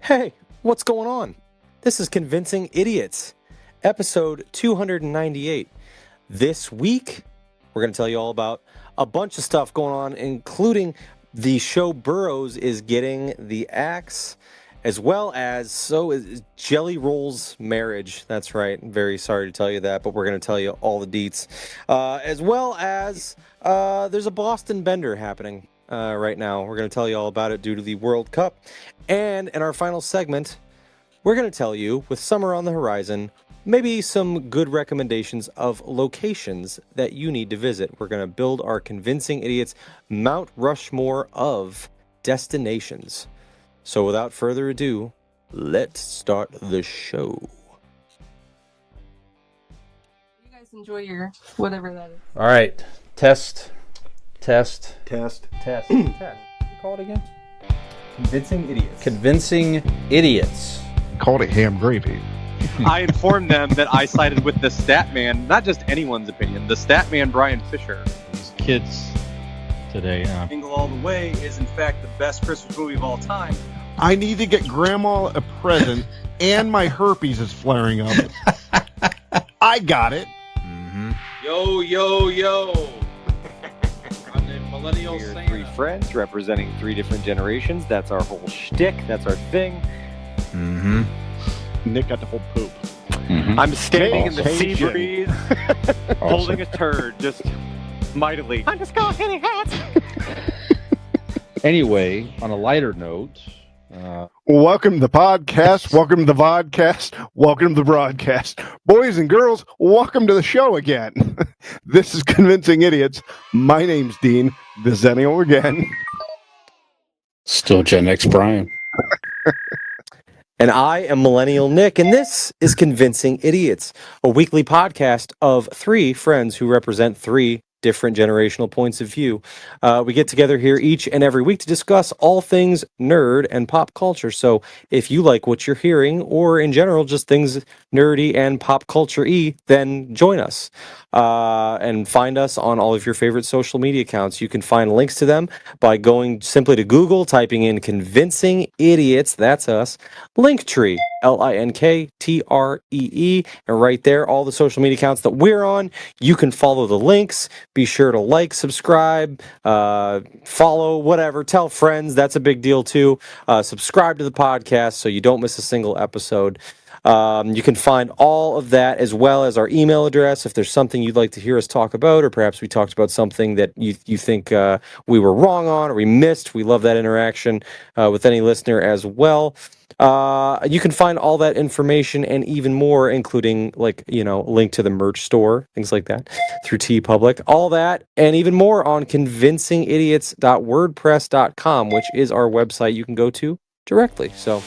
Hey, what's going on? This is Convincing Idiots, episode 298. This week, we're going to tell you all about a bunch of stuff going on, including the show Boroughs is getting the axe, as well as so is Jelly Roll's marriage. That's right. I'm very sorry to tell you that, but we're going to tell you all the deets. As well as there's a Boston Bender happening right now. We're going to tell you all about it due to the World Cup. And in our final segment, we're going to tell you, with summer on the horizon, maybe some good recommendations of locations that you need to visit. We're going to build our Convincing Idiots Mount Rushmore of destinations. So without further ado, let's start the show. You guys enjoy your whatever that is. All right. Test. Test. You call it again? Convincing Idiots. Convincing Idiots. Called it ham gravy. I informed them that I sided with the stat man, not just anyone's opinion, the stat man Brian Fisher. These kids today. Jingle All the Way is in fact the best Christmas movie of all time. I need to get Grandma a present, and my herpes is flaring up. I got it. Mm-hmm. Yo. I'm the millennial We're Santa. three friends representing three different generations. That's our whole shtick. That's our thing. Mm-hmm. Nick got the whole poop. Mm-hmm. I'm standing in the sea Caucasian. breeze, holding a turd, just mightily. I'm just going hitting hats. Anyway, on a lighter note, Welcome to the podcast. Welcome to the vodcast. Welcome to the broadcast. Boys and girls, welcome to the show again. This is Convincing Idiots. My name's Dean, the Zennial again. still Gen X Brian. And I am Millennial Nick, and this is Convincing Idiots, a weekly podcast of three friends who represent three different generational points of view. We get together here each and every week to discuss all things nerd and pop culture. So if you like what you're hearing, or in general, just things nerdy and pop culture-y, then join us. And find us on all of your favorite social media accounts. You can find links to them by going simply to Google, typing in Convincing Idiots, that's us, Linktree, Linkttree, and right there, all the social media accounts that we're on, you can follow the links. Be sure to like, subscribe, follow, whatever, tell friends, that's a big deal too. Subscribe to the podcast so you don't miss a single episode. You can find all of that as well as our email address if there's something you'd like to hear us talk about, or perhaps we talked about something that you think we were wrong on or we missed. We love that interaction with any listener as well. You can find all that information and even more, including a link to the merch store, things like that, through TeePublic. All that and even more on convincingidiots.wordpress.com, which is our website you can go to directly. So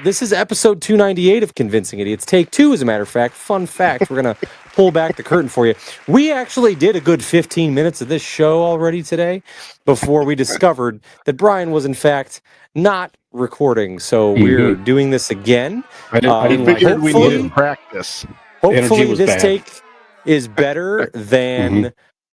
this is episode 298 of Convincing Idiots. Take two, as a matter of fact. Fun fact, we're going to pull back the curtain for you. We actually did a good 15 minutes of this show already today before we discovered that Brian was, in fact, not recording. So we're doing this again. I didn't I figured we hopefully- needed practice. Energy Hopefully was this bad. take is better than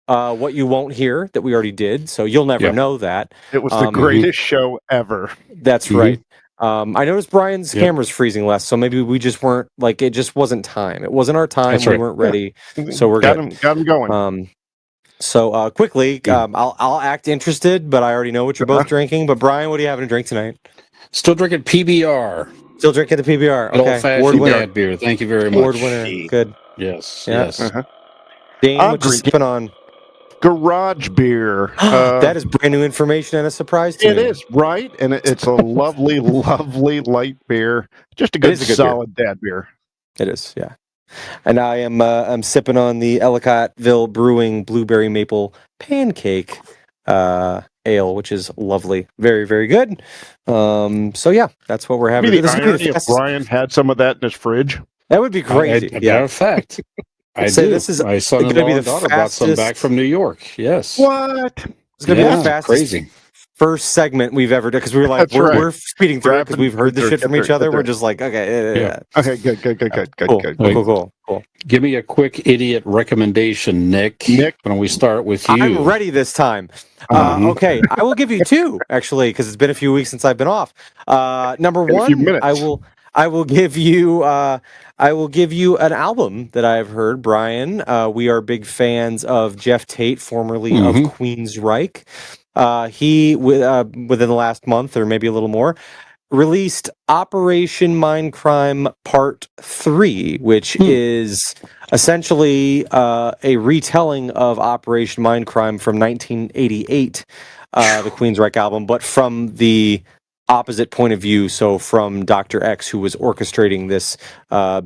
what you won't hear that we already did. So you'll never Yep. know that. It was the greatest show ever. That's right. I noticed Brian's Yep. camera's freezing less, so maybe we just weren't it just wasn't time. It wasn't our time. That's We right. weren't ready. So we're got good. him going. So quickly, I'll act interested, but I already know what you're both drinking. But Brian, what are you having to drink tonight? Still drinking PBR. Still drinking the PBR. Good Okay, old-fashioned award winner. dad beer. Thank you very much. Award winner. Good. Yes. Yeah. Yes. Dean, I'm what you drinking- sipping on? Garage beer. That is brand new information and a surprise to It me. is, right? And it's a lovely, lovely light beer. Just a good, is a good solid dad beer. It is, yeah. And I am I'm sipping on the Ellicottville Brewing Blueberry Maple Pancake ale, which is lovely. Very, very good. So yeah, that's what we're having. Maybe the This will be irony if fast- Brian had some of that in his fridge. That would be crazy. Matter of fact, I So do. this is My gonna son-in-law be and the daughter brought some back fastest- from New York. Yes. What? It's gonna be the Yeah, fastest crazy. first segment we've ever done because we were like, That's right. we're speeding through it because Rapid we've heard the get shit there, from each get other. there. We're just like, okay, Yeah. Okay, good. cool, Right. cool. Give me a quick idiot recommendation, Nick. Nick? Why don't we start with you? I'm ready this time. Mhm. Okay, I will give you two actually because it's been a few weeks since I've been off. Number In a few one, minutes. I will give you an album that I've heard, Brian. We are big fans of Jeff Tate, formerly of Mhm. Queensryche. He within the last month or maybe a little more released Operation Mindcrime Part 3, which is essentially a retelling of Operation Mindcrime from 1988, the Queensryche album, but from the opposite point of view. So from Dr. X, who was orchestrating this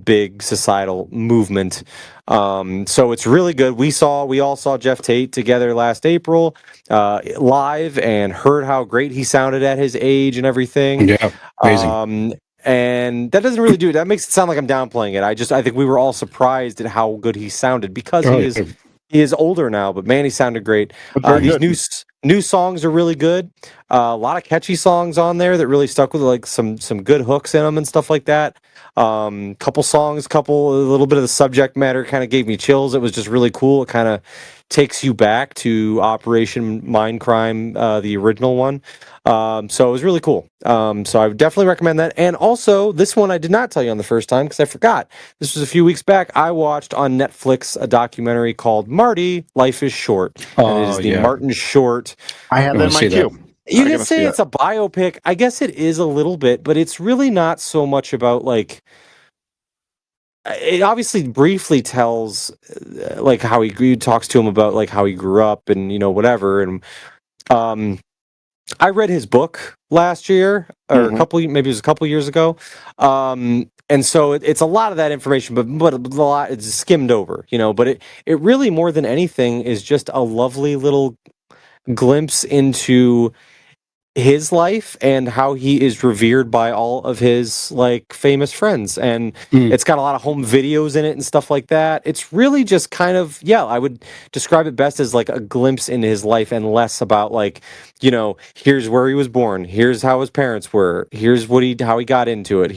big societal movement. So it's really good. We all saw Jeff Tate together last April live and heard how great he sounded at his age and everything. Yeah, amazing. And that doesn't really do it. That makes it sound like I'm downplaying it. I think we were all surprised at how good he sounded because Oh, he is older now, but man, he sounded great. That's very These good. new songs are really good. A lot of catchy songs on there that really stuck with like some good hooks in them and stuff like that. Couple songs, a little bit of the subject matter kind of gave me chills. It was just really cool. It kind of takes you back to Operation Mindcrime, the original one. So it was really cool. So I would definitely recommend that. And also, this one I did not tell you on the first time because I forgot. This was a few weeks back. I watched on Netflix a documentary called Marty, Life is Short. And it is the Martin Short. I have that in my queue. You I can gotta say see it's a biopic. I guess it is a little bit, but it's really not so much about like. It obviously briefly tells like how he talks to him about like how he grew up and whatever. And I read his book last year or maybe it was a couple years ago. And so it's a lot of that information, but a lot it's skimmed over, but it really more than anything is just a lovely little glimpse into his life and how he is revered by all of his like famous friends, and it's got a lot of home videos in it and stuff like that. It's really just kind of I would describe it best as like a glimpse into his life and less about like here's where he was born, here's how his parents were, here's how he got into it,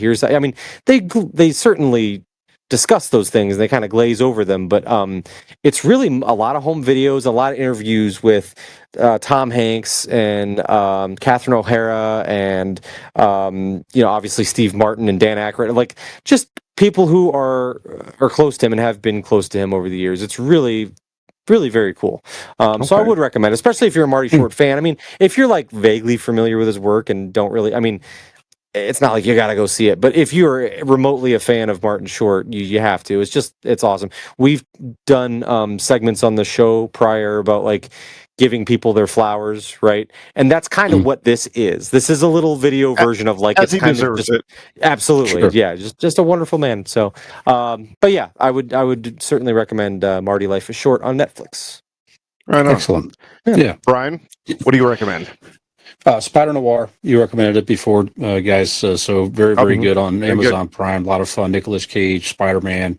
they certainly discuss those things and they kind of glaze over them, but it's really a lot of home videos, a lot of interviews with Tom Hanks and Catherine O'Hara and obviously Steve Martin and Dan Aykroyd, like just people who are close to him and have been close to him over the years. It's really very cool. So I would recommend, especially if you're a Marty Short fan. I mean, if you're like vaguely familiar with his work and don't really, it's not like you got to go see it, but if you're remotely a fan of Martin Short, you have to. It's awesome. We've done segments on the show prior about like giving people their flowers, right? And that's kind of what this is. This is a little video version of like as he deserves it. Absolutely, Sure. yeah, just a wonderful man. So, but yeah, I would certainly recommend Marty Life is Short on Netflix. Right on. Excellent. Yeah. Brian, what do you recommend? Spider Noir. You recommended it before, guys. So very, very good on Amazon Prime. A lot of fun. Nicolas Cage, Spider-Man,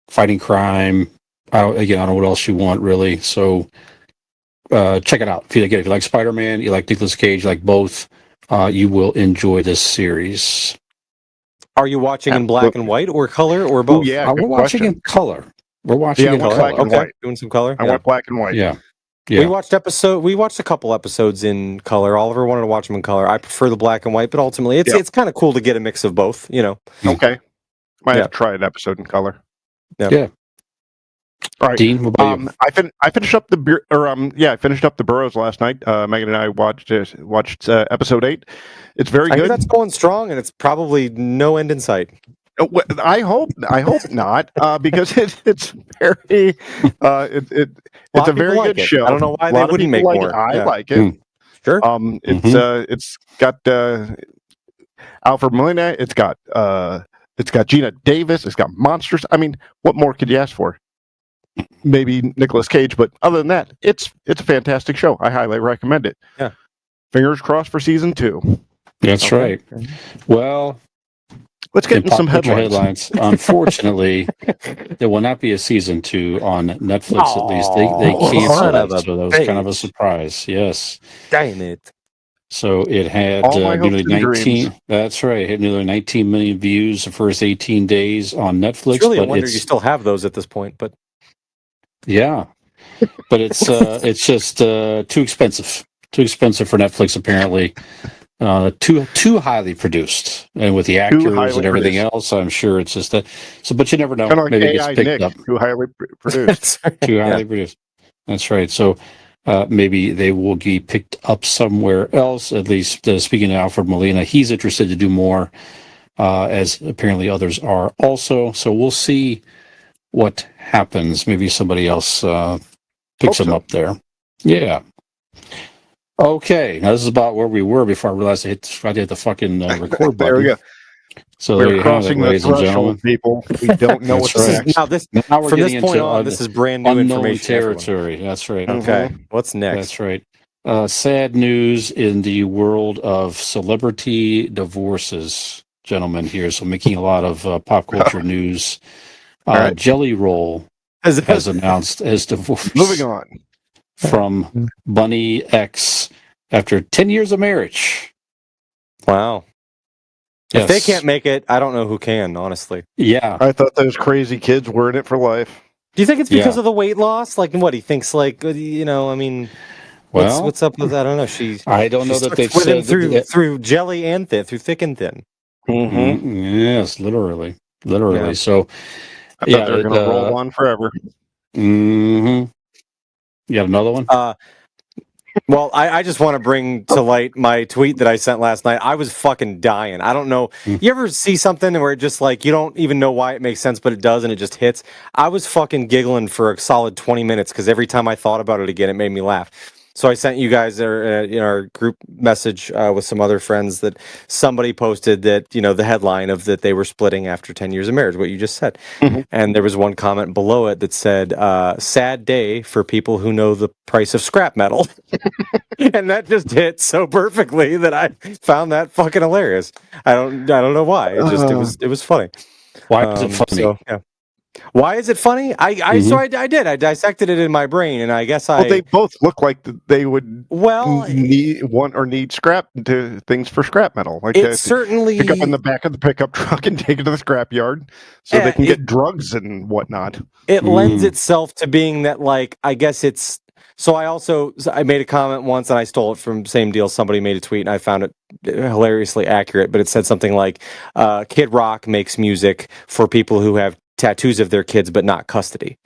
fighting crime. I don't know what else you want really. So check it out. If you like Spider-Man, you like Nicolas Cage, you like both, you will enjoy this series. Are you watching in black and white or color or both? Ooh, yeah, we're watching in color. We're watching in color. color. Black and white. Doing some color. I want black and white. Yeah. We watched a couple episodes in color. Oliver wanted to watch them in color. I prefer the black and white, but ultimately it's kind of cool to get a mix of both, Okay. Might have to try an episode in color. Yeah. All right. Dean, what about you? I finished up I finished up the Boroughs last night. Megan and I watched episode 8. It's very I hear good. that's going strong, and it's probably no end in sight. I hope not, because it's very it's a very good show. I don't know why they wouldn't make more. I like it. Sure. It's got Alfred Molina. It's got Gina Davis. It's got monsters. I mean, what more could you ask for? Maybe Nicolas Cage, but other than that, it's a fantastic show. I highly recommend it. Yeah. Fingers crossed for season 2. That's right. Well, Let's get in in some pop culture headlines. Unfortunately, there will not be a season 2 on Netflix. At least they Oh, canceled son of it, a so that was kind of a bitch. surprise. Yes. Dang it. So it had All my hopes nearly and dreams. 19. That's right. It had nearly 19 million views the first 18 days on Netflix. It's really a but wonder you still have those at this point, but yeah, but it's just too expensive. Too expensive for Netflix, apparently. Too highly produced, and with the actors highly and everything produced. else, I'm sure it's just that. So, but you never know. Kind of like Maybe it gets AI picked Nick, up. who highly produced. that's right. Too Yeah. highly produced. That's right. So maybe they will be picked up somewhere else. At least speaking of Alfred Molina, he's interested to do more, as apparently others are also. So we'll see what happens. Maybe somebody else picks Hope him so. up there. Yeah. Okay. Now this is about where we were before I realized I tried to hit the fucking record button. There we go. So there We're you have it, crossing the ladies and threshold, gentlemen. people. We don't know That's what's right. next. Now this Now we're from this getting point into on, this is brand new unknown information. Everyone. territory. That's right. Okay. What's next? That's right. Sad news in the world of celebrity divorces, gentlemen. Here, so making a lot of pop culture news. All right. Jelly Roll has announced his divorce. Moving on from Bunny X after 10 years of marriage. Wow. Yes. If they can't make it, I don't know who can, honestly. Yeah. I thought those crazy kids were in it for life. Do you think it's because of the weight loss? Like, what he thinks, like, I mean, well, what's up with that? I don't know. I don't know that they've with him said through jelly and thin, through thick and thin. Mm-hmm. Yes, literally. Yeah. So, I thought they were going to roll on forever. Mm-hmm. You have another one? Well, I just want to bring to light my tweet that I sent last night. I was fucking dying. I don't know. You ever see something where it just like, you don't even know why it makes sense, but it does and it just hits? I was fucking giggling for a solid 20 minutes because every time I thought about it again, it made me laugh. So I sent you guys our group message with some other friends that somebody posted that, the headline of that they were splitting after 10 years of marriage, what you just said. Mm-hmm. And there was one comment below it that said, sad day for people who know the price of scrap metal. And that just hit so perfectly that I found that fucking hilarious. I don't know why. It was funny. Why is it funny? So, yeah. Why is it funny? I did. I dissected it in my brain, and I guess they both look like they would need scrap to things for scrap metal. Like it certainly pick up in the back of the pickup truck and take it to the scrap yard so they can get drugs and whatnot. It lends itself to being that, like, I guess it's. So I made a comment once and I stole it from Same Deal. Somebody made a tweet and I found it hilariously accurate, but it said something like, Kid Rock makes music for people who have tattoos of their kids but not custody.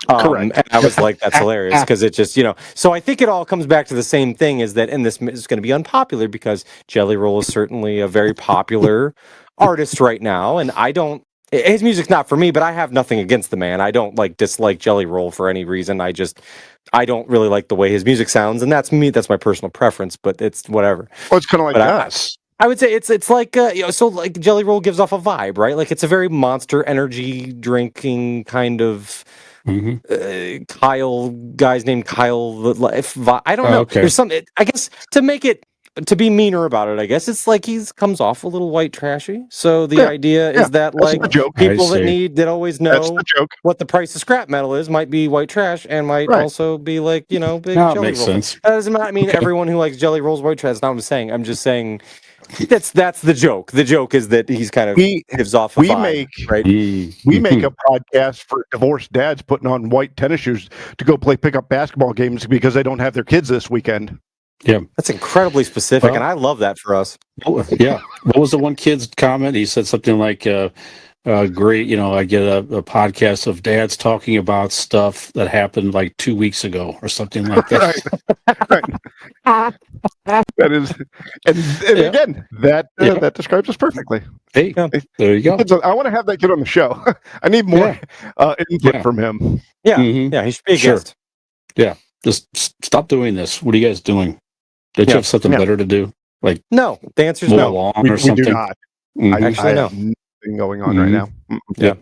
Correct. And I was like, that's hilarious because it just, so I think it all comes back to the same thing, is that, and this is going to be unpopular because Jelly Roll is certainly a very popular artist right now, and his music's not for me, but I have nothing against the man. I don't dislike Jelly Roll for any reason. I don't really like the way his music sounds, and that's me. That's my personal preference, but it's whatever. Well, it's kind of like us. I would say it's like so like Jelly Roll gives off a vibe, right? Like it's a very Monster Energy drinking kind of Kyle guy's named Kyle. I don't know. Okay. There's some. I guess to be meaner about it, I guess it's like comes off a little white trashy. So the idea is that like people that always know what the price of scrap metal is might be white trash and might also be like big Jelly Roll. Sense. That doesn't mean everyone who likes Jelly Roll's white trash. That's not what I'm saying. I'm just saying that's the joke. The joke is that he's kind of gives off a vibe, right? We make a podcast for divorced dads putting on white tennis shoes to go play pickup basketball games because they don't have their kids this weekend. Yeah, that's incredibly specific, and I love that for us. Yeah, what was the one kid's comment? He said something like, "Great, I get a podcast of dads talking about stuff that happened like 2 weeks ago, or something like that." Right. That is, and again, that describes us perfectly. Hey, there you go. I want to have that kid on the show. I need more input from him. Yeah, yeah, he should be a guest. Yeah, just stop doing this. What are you guys doing? Did you have something better to do? Like no, the answer is no. We something? do not. Actually, I have nothing going on right now. Yeah.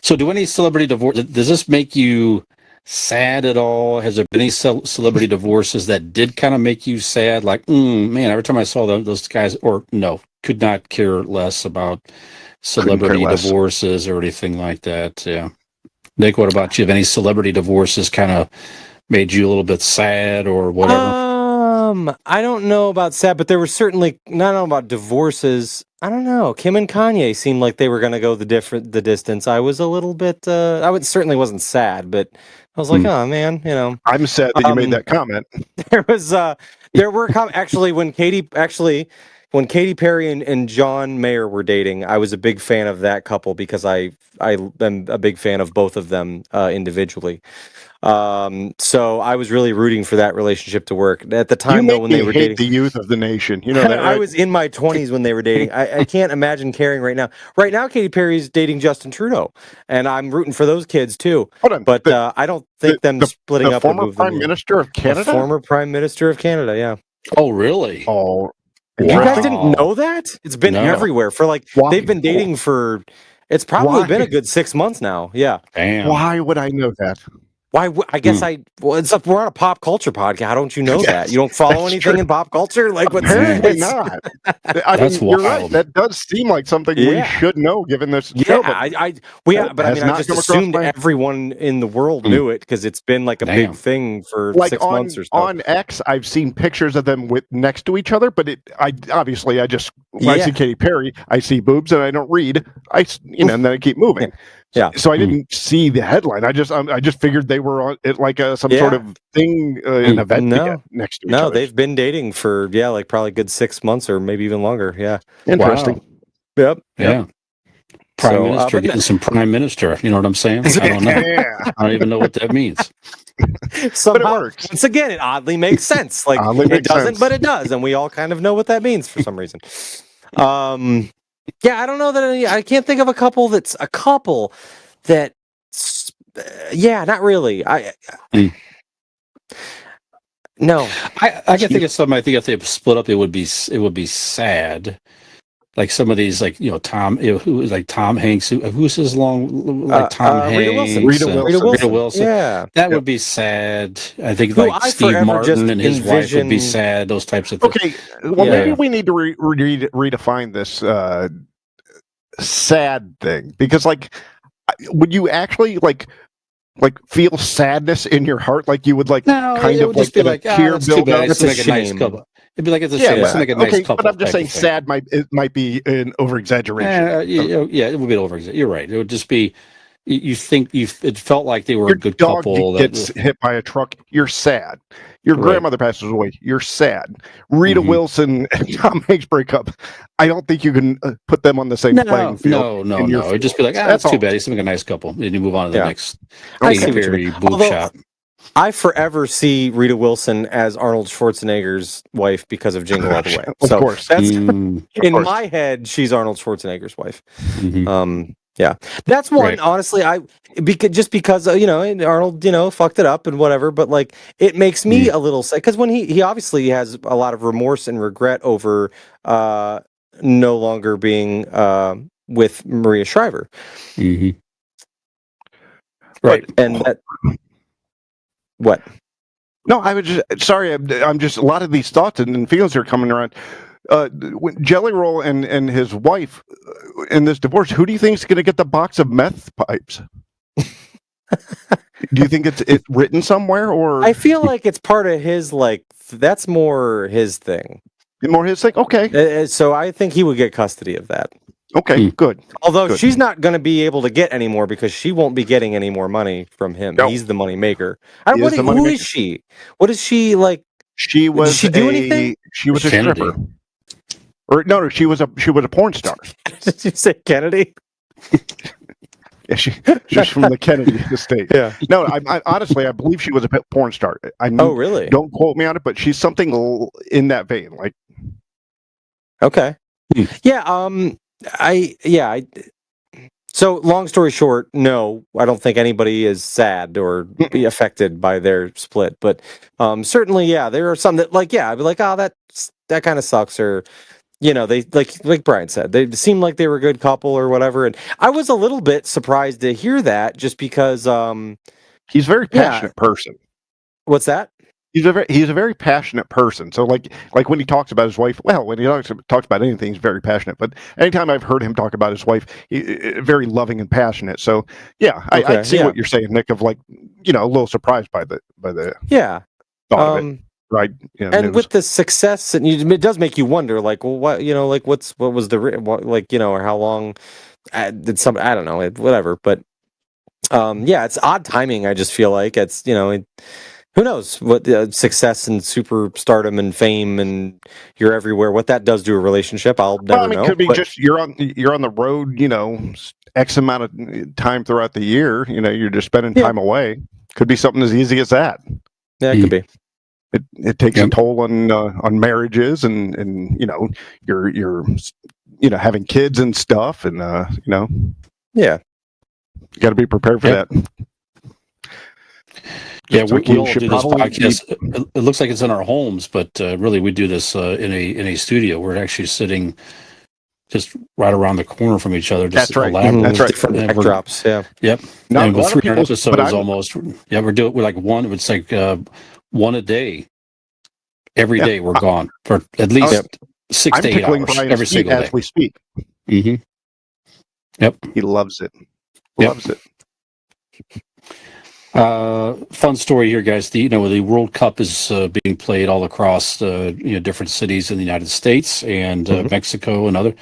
So, do any celebrity divorce? Does this make you sad at all? Has there been any celebrity divorces that did kind of make you sad? Like, man, every time I saw those guys, or no, could not care less about celebrity less. divorces or anything like that. Yeah. Nick, what about you? Have any celebrity divorces kind of made you a little bit sad or whatever? I don't know about sad, but there were certainly not know about divorces. I don't know. Kim and Kanye seemed like they were going to go the distance. I was a little bit. Certainly wasn't sad, but I was like, oh man, I'm sad that you made that comment. There was there were actually when Katy Perry and John Mayer were dating, I was a big fan of that couple because I am a big fan of both of them individually. So I was really rooting for that relationship to work. At the time, though, when they were dating, the youth of the nation. You know that, right? I was in my 20s when they were dating. I can't imagine caring right now. Right now, Katy Perry's dating Justin Trudeau, and I'm rooting for those kids too. Hold on, but I don't think them splitting up. The former Prime Minister of Canada. The former Prime Minister of Canada. Yeah. Oh, really? Oh, you guys didn't know that? It's been everywhere for they've been dating for. It's probably been a good 6 months now. Yeah. Damn. Why would I know that? Why? I guess we're on a pop culture podcast. How don't you know that? You don't follow anything in pop culture? Like, what's apparently not. That's you're wild. Right. That does seem like something we should know, given this. Yeah, I just assumed everyone in the world knew it because it's been like a big thing for 6 months or so. On X, I've seen pictures of them next to each other, but when I see Katy Perry, I see boobs and I don't read. And then I keep moving. Yeah. So I didn't see the headline. I just figured they were on it like some sort of thing, an event next to each other. No, they've been dating for probably a good 6 months or maybe even longer. Yeah. Interesting. Wow. Yep. Yeah. Prime Minister getting some Prime Minister. You know what I'm saying? I don't know. I don't even know what that means. Somehow, once again, it oddly makes sense. Like it doesn't, but it does, and we all kind of know what that means for some reason. Yeah, I don't know that I can't think of a couple that. Not really. No. I can think of some. I think if they split up, it would be sad. Like some of these, Tom, who was like Tom Hanks, who's his Tom Hanks, Rita Wilson. Yeah, that would be sad. I think Steve Martin and his wife would be sad. Those types of things. Okay, well, maybe we need to redefine this sad thing, because would you actually feel sadness in your heart? Like you would just be like tear build up. It's like a nice couple. It'd be like it's a shame. It's like a nice couple. But I'm just saying, sad might be an over exaggeration. It would be over exaggeration. You're right. It would just be. It felt like they were a good couple. Your dog gets hit by a truck. You're sad. Your grandmother passes away. You're sad. Rita Wilson and Tom Hanks break up. I don't think you can put them on the same playing field. No. It'd just be like, that's too bad. He's like a nice couple. And you move on to the next boob shot. I forever see Rita Wilson as Arnold Schwarzenegger's wife because of Jingle All the Way. Of course. That's in my head, she's Arnold Schwarzenegger's wife. Mm-hmm. Yeah, that's one. Right. Honestly, because Arnold, fucked it up and whatever. But it makes me a little sad because when he obviously has a lot of remorse and regret over no longer being with Maria Shriver. Mm-hmm. Right, and that. What? No, I was just sorry. I'm just a lot of these thoughts and feelings are coming around. When Jelly Roll and his wife in this divorce, who do you think is going to get the box of meth pipes? Do you think it's written somewhere, or I feel like it's part of his that's more his thing. More his thing. Okay. So I think he would get custody of that. Okay, good. Although she's not going to be able to get any more because she won't be getting any more money from him. No. He's the money maker. Who is she? What is she like? She was. Did she do anything? She was a stripper. Or no, she was a porn star. Did you say Kennedy? Yeah, she's from the Kennedy estate. Yeah. No, I honestly, I believe she was a porn star. Oh, really? Don't quote me on it, but she's something in that vein. Okay. Yeah. So long story short, no, I don't think anybody is sad or be affected by their split. But certainly, yeah, there are some that I'd be like, oh, that kind of sucks, or they like Brian said, they seemed like they were a good couple or whatever. And I was a little bit surprised to hear that, just because He's a very Yeah. passionate person. What's that? He's a very passionate person. So like when he talks about his wife, well, when he talks about anything, he's very passionate. But anytime I've heard him talk about his wife, very loving and passionate. So yeah, I see what you're saying, Nick. Of like, a little surprised by the yeah thought of it, right? Yeah, and with the success, and it does make you wonder, like, well, what like what was the like or how long did some I don't know whatever, but yeah, it's odd timing. I just feel like it's who knows what success and superstardom and fame and you're everywhere, what that does to a relationship. I'll never know. It could be just you're on the road, X amount of time throughout the year. You're just spending time away. Could be something as easy as that. Yeah, it could be. It takes a toll on marriages and you're having kids and stuff and yeah, you got to be prepared for that. Yeah, we all do this podcast. It looks like it's in our homes, but really we do this in a studio. We're actually sitting just right around the corner from each other. Just That's right. That's right. Different backdrops. Yeah. Yep. Not and with 300 episodes almost. Yeah, we're like one. It's like one a day. Every day we're gone for at least 6 to 8 hours every single day as we speak. Mm-hmm. Yep. He loves it. Loves it. Fun story here, guys. The World Cup is being played all across different cities in the United States and Mexico and other.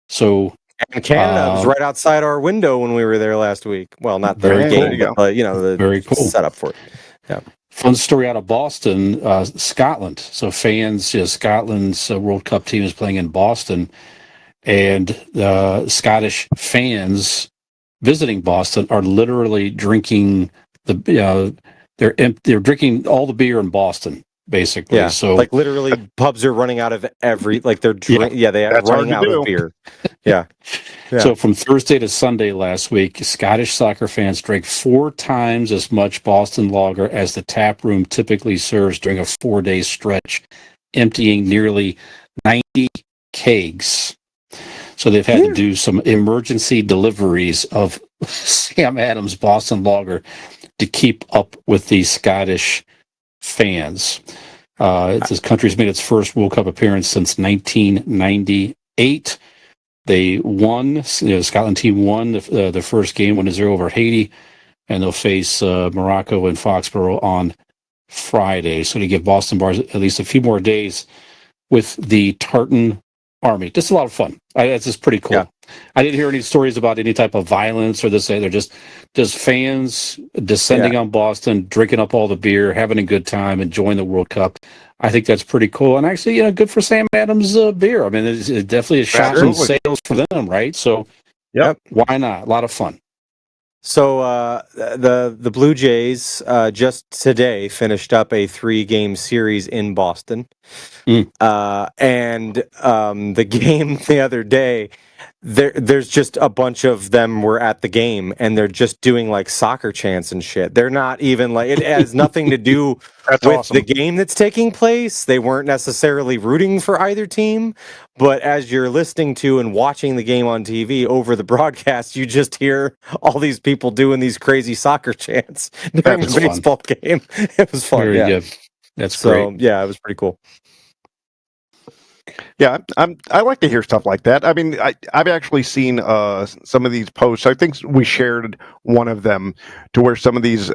So and Canada was right outside our window when we were there last week. Well, not the game, but the very cool setup for it. Yeah. Fun story out of Boston, Scotland. So fans, Scotland's World Cup team is playing in Boston, and Scottish fans visiting Boston are literally drinking they're drinking all the beer in Boston, basically. Yeah, so like literally pubs are running out of they're they are running out of beer. Yeah. So from Thursday to Sunday last week, Scottish soccer fans drank 4 times as much Boston lager as the tap room typically serves during a 4-day stretch, emptying nearly 90 kegs. So they've had to do some emergency deliveries of Sam Adams Boston lager to keep up with the Scottish fans. This country's made its first World Cup appearance since 1998. They won. The Scotland team won the first game 1-0 over Haiti, and they'll face Morocco in Foxborough on Friday. So to give Boston Bars at least a few more days with the Tartan Army. Just a lot of fun. That's just pretty cool. Yeah. I didn't hear any stories about any type of violence or this. They're just fans descending on Boston, drinking up all the beer, having a good time, enjoying the World Cup. I think that's pretty cool. And actually, good for Sam Adams beer. I mean, it's definitely a shot in sales for them, right? So, why not? A lot of fun. So the Blue Jays just today finished up a 3-game series in Boston, and the game the other day, there's just a bunch of them were at the game, and they're just doing like soccer chants and shit. They're not even like it has nothing to do with the game that's taking place. They weren't necessarily rooting for either team, but as you're listening to and watching the game on TV over the broadcast, you just hear all these people doing these crazy soccer chants during a baseball game. It was fun. Very good. That's great. Yeah, it was pretty cool. Yeah, I like to hear stuff like that. I mean, I've actually seen some of these posts. I think we shared one of them to where some of these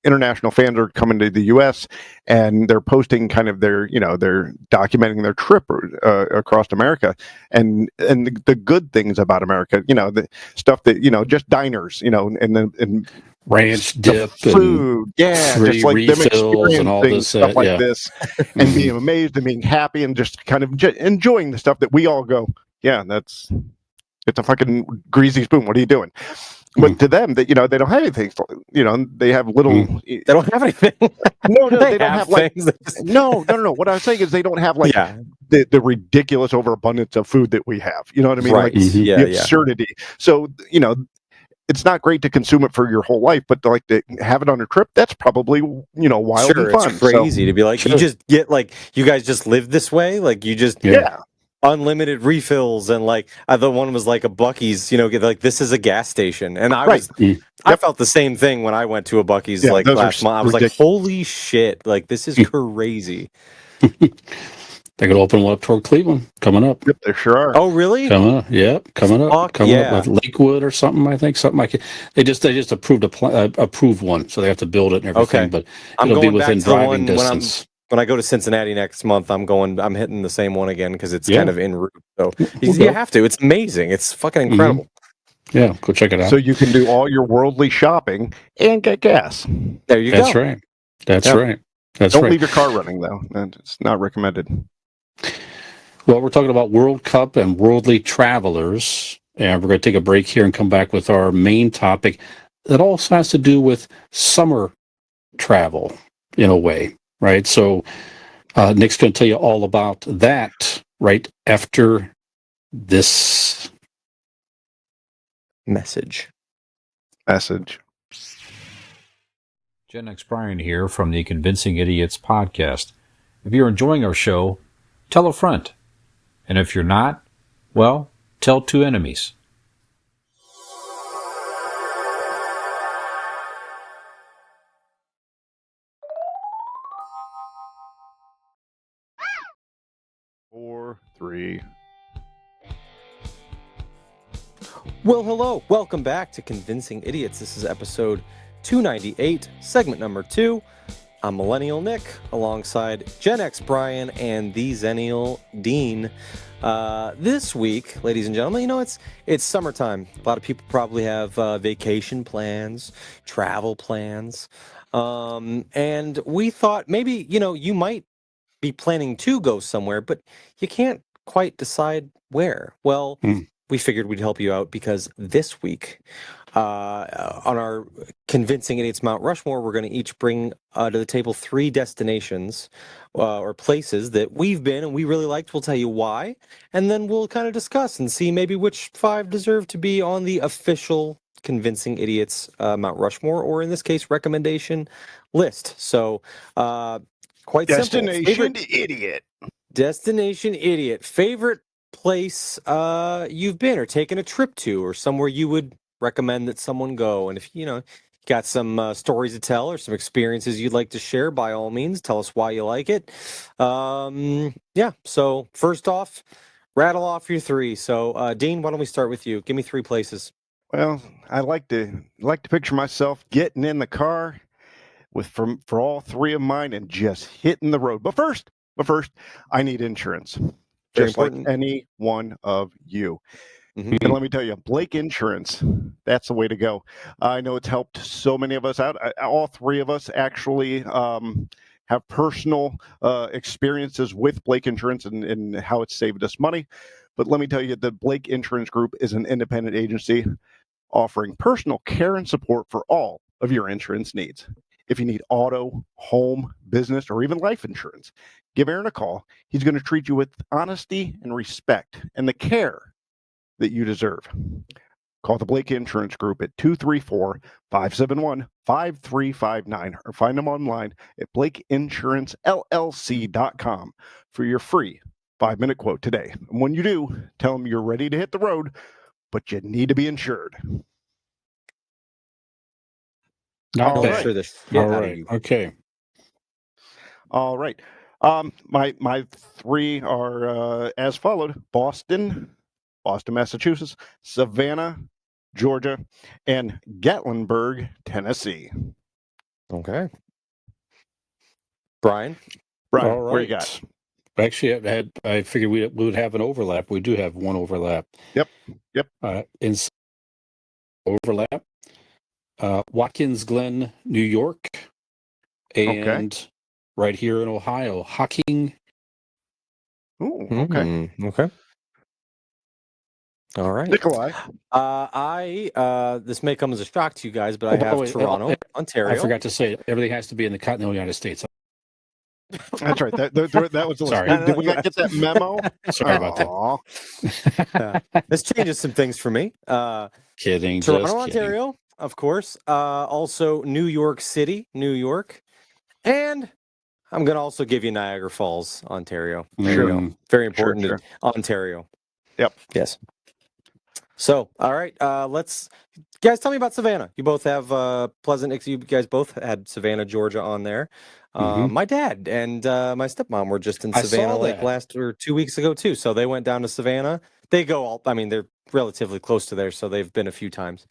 international fans are coming to the U.S. and they're posting kind of they're documenting their trip across America and the good things about America. The stuff that just diners, and ranch dip, food, just like them experiencing and all this stuff like this, and being amazed and being happy and just kind of enjoying the stuff that we all go, it's a fucking greasy spoon. What are you doing? But to them, that they don't have anything. They have little. They don't have anything. No, they don't have like. No. What I was saying is they don't have like the ridiculous overabundance of food that we have. You know what I mean? Right. Like the absurdity. So it's not great to consume it for your whole life, but to have it on a trip, that's probably wild and fun. It's crazy to be like, you just get like, you guys just live this way, like you just unlimited refills, and like the one was like a Buc-ee's, like this is a gas station, and I was I felt the same thing when I went to a Buc-ee's Yeah, like those are last month. I was like, ridiculous. holy shit, like this is crazy. They're going to open one up toward Cleveland coming up. Yep, there sure are. Oh, really? Coming up, yep, coming up, Fuck coming yeah. up. Lakewood or something, I think, something like it. They just approved approved one, so they have to build it and everything. Okay. But I'm it'll be going back within to the driving one distance. when I go to Cincinnati next month. I'm hitting the same one again because it's Yeah. kind of en route. So We'll you go. have to. It's amazing. It's fucking incredible. Yeah, go check it out. So you can do all your worldly shopping and get gas. There you That's go. right. That's Yeah. right. That's Don't right. leave your car running though. It's not recommended. Well, we're talking about World Cup and worldly travelers, and we're going to take a break here and come back with our main topic that also has to do with summer travel in a way, right? So Nick's going to tell you all about that right after this Message. Gen X Brian here from the Convincing Idiots podcast. If you're enjoying our show, tell a friend. And if you're not, well, tell two enemies. Four, three. Well, hello. Welcome back to Convincing Idiots. This is episode 298, segment number 2. I'm Millennial Nick, alongside Gen X Brian and the Zennial Dean. This week, ladies and gentlemen, it's summertime. A lot of people probably have vacation plans, travel plans, and we thought maybe you might be planning to go somewhere, but you can't quite decide where. Well, we figured we'd help you out because this week, on our Convincing Idiots Mount Rushmore, we're going to each bring to the table 3 destinations or places that we've been and we really liked. We'll tell you why, and then we'll kind of discuss and see maybe which 5 deserve to be on the official Convincing Idiots Mount Rushmore, or in this case, recommendation list. So, quite Destination simple. idiot. Destination idiot. Favorite place you've been or taken a trip to, or somewhere you would recommend that someone go. And if got some stories to tell or some experiences you'd like to share, by all means, tell us why you like it. Yeah. So first off, rattle off your 3. So Dean, why don't we start with you? Give me 3 places. Well, I like to picture myself getting in the car for all 3 of mine and just hitting the road. But first, I need insurance. Very Just like important. any one of you. Mhm. And let me tell you, Blake Insurance, that's the way to go. I know it's helped so many of us out. All 3 of us actually have personal experiences with Blake Insurance and how it's saved us money. But let me tell you, the Blake Insurance Group is an independent agency offering personal care and support for all of your insurance needs. If you need auto, home, business, or even life insurance, give Aaron a call. He's going to treat you with honesty and respect and the care that you deserve. Call the Blake Insurance Group at 234-571-5359 or find them online at blakeinsurancellc.com for your free 5-minute quote today. And when you do, tell them you're ready to hit the road, but you need to be insured. Not All bad. right. Sure the shit All out of right. you. Okay. All right. My 3 are as followed: Boston, Massachusetts, Savannah, Georgia, and Gatlinburg, Tennessee. Okay. Brian? Brian, All right. where you got? Actually, I figured we would have an overlap. We do have one overlap. Yep. In overlap, Watkins Glen, New York, and right here in Ohio, Hocking. Ooh, okay. Okay. All right. Nikolai. This may come as a shock to you guys, but I by the have way, Toronto, Ontario. I forgot to say everything has to be in the continental United States. That's right. That was the list. Sorry. Did we not get that memo? Sorry about that. Aw. This changes some things for me. Kidding. Toronto, Just kidding. Ontario, of course. Also New York City, New York. And I'm going to also give you Niagara Falls, Ontario. There you go. Very important. Sure. Ontario. Yep. Yes. So, all right, let's guys tell me about Savannah. You both have pleasant. You guys both had Savannah, Georgia, on there. My dad and my stepmom were just in I Savannah saw like that. last or 2 weeks ago too. So they went down to Savannah. They go all. I mean, they're relatively close to there, so they've been a few times.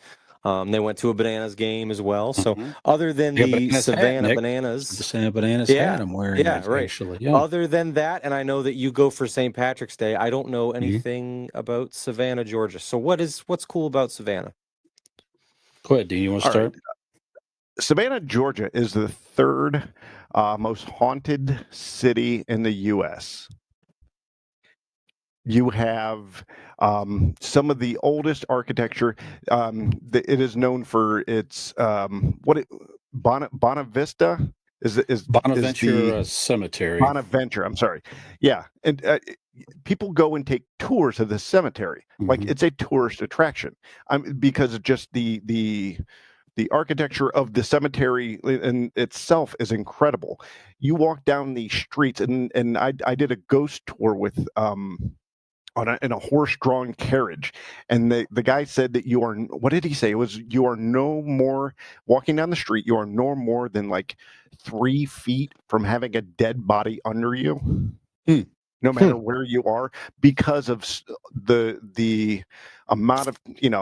They went to a Bananas game as well. So Mhm. other than Yeah, the bananas hat, Savannah Nick. The Bananas, Santa Bananas yeah, hat I'm wearing, yeah, right. actually. Yeah. Other than that, and I know that you go for St. Patrick's Day. I don't know Mhm. anything about Savannah, Georgia. So what's cool about Savannah? Go ahead, Dean. You want to All right. start? Savannah, Georgia is the third most haunted city in the U.S. You have some of the oldest architecture. It is known for its Bonavista is Bonaventure the Cemetery. Bonaventure. I'm sorry. Yeah, and people go and take tours of the cemetery. Like Mhm. it's a tourist attraction. Because of just the architecture of the cemetery in itself is incredible. You walk down the streets, and I did a ghost tour with in a horse-drawn carriage, and the guy said that you are, what did he say? It was, you are no more walking down the street. You are no more than like 3 feet from having a dead body under you. Hmm. No matter where you are, because of the amount of,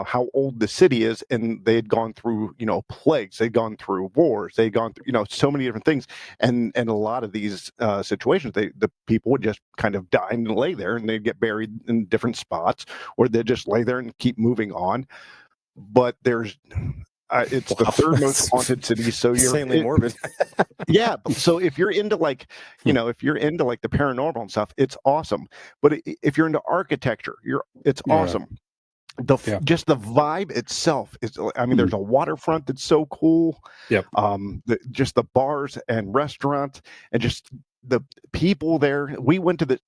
how old the city is, and they had gone through, plagues, they'd gone through wars, they'd gone through, so many different things, and a lot of these situations, the people would just kind of die and lay there, and they'd get buried in different spots, or they'd just lay there and keep moving on. But there's it's the Wow, third most that's haunted city, so insanely morbid. yeah. So if you're into like, if you're into like the paranormal and stuff, it's awesome. But if you're into architecture, it's Yeah. awesome. Yeah. Just the vibe itself is. I mean, Mhm. there's a waterfront that's so cool. Yep. Just the bars and restaurants, and just the people there. We went to the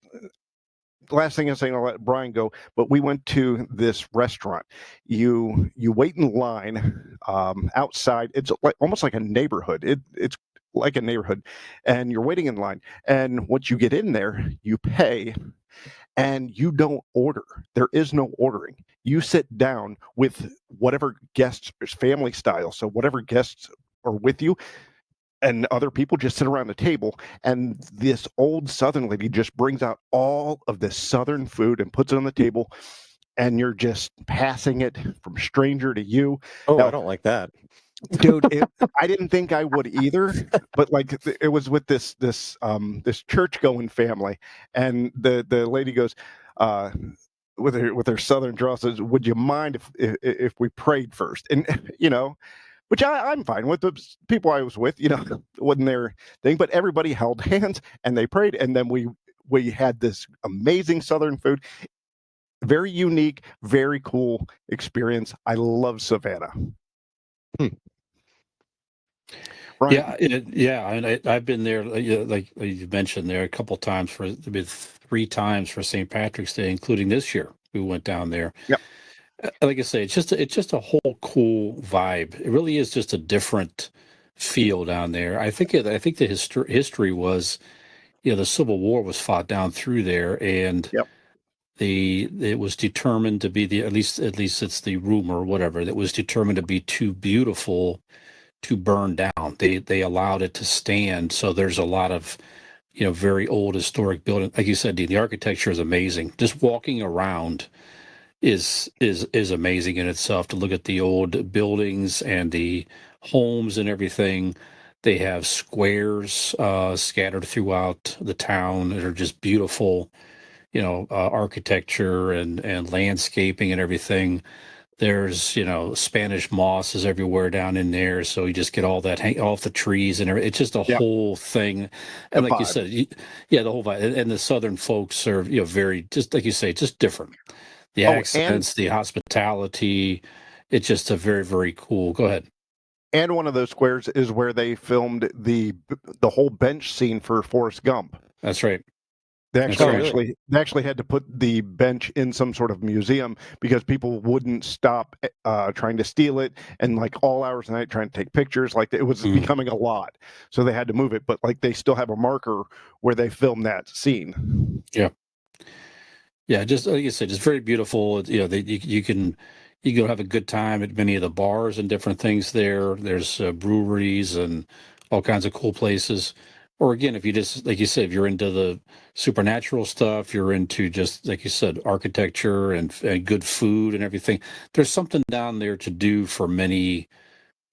last thing I'm saying, I'll let Brian go, but we went to this restaurant. You wait in line outside. It's like almost like a neighborhood. It's like a neighborhood, and you're waiting in line. And once you get in there, you pay, and you don't order. There is no ordering. You sit down with whatever guests, family style. So whatever guests are with you, and other people just sit around the table, and this old southern lady just brings out all of this southern food and puts it on the table, and you're just passing it from stranger to you. Oh, Now, I don't like that. dude, I didn't think I would either, but like it was with this church going family, and the lady goes with her southern drawl, says, "Would you mind if we prayed first?" And which I'm fine with. The people I was with, wasn't their thing, but everybody held hands and they prayed, and then we had this amazing southern food. Very unique, very cool experience. I love Savannah. Right. Yeah, and I've been there, like you mentioned, there a couple times for maybe 3 times for St. Patrick's Day, including this year. We went down there. Yep. Like I say, it's just a whole cool vibe. It really is just a different feel down there. I think the history was, the Civil War was fought down through there, and Yep. it was determined to be at least it's the rumor, whatever, that was determined to be too beautiful to burn down. They allowed it to stand. So there's a lot of, very old historic building. Like you said, Dean, the architecture is amazing. Just walking around is amazing in itself, to look at the old buildings and the homes and everything. They have squares scattered throughout the town that are just beautiful, architecture and landscaping and everything. There's, Spanish mosses everywhere down in there, so you just get all that hang off the trees and everything. It's just a Yep. whole thing. The And like you vibe. said, yeah, the whole vibe. And the Southern folks are, very, just like you say, just different. The Oh, and accents, the hospitality. It's just a very, very cool. Go ahead. one of those squares is where they filmed the whole bench scene for Forrest Gump. That's right. They That's actually, right. really? they actually had to put the bench in some sort of museum because people wouldn't stop trying to steal it, and like all hours of the night trying to take pictures. Like it was becoming a lot, so they had to move it. But like they still have a marker where they filmed that scene. Yeah. Yeah, just like you said, it's very beautiful. You know, you can go have a good time at many of the bars and different things there. There's breweries and all kinds of cool places. Or again, if you just like you said, if you're into the supernatural stuff, you're into just like you said, architecture and good food and everything. There's something down there to do for many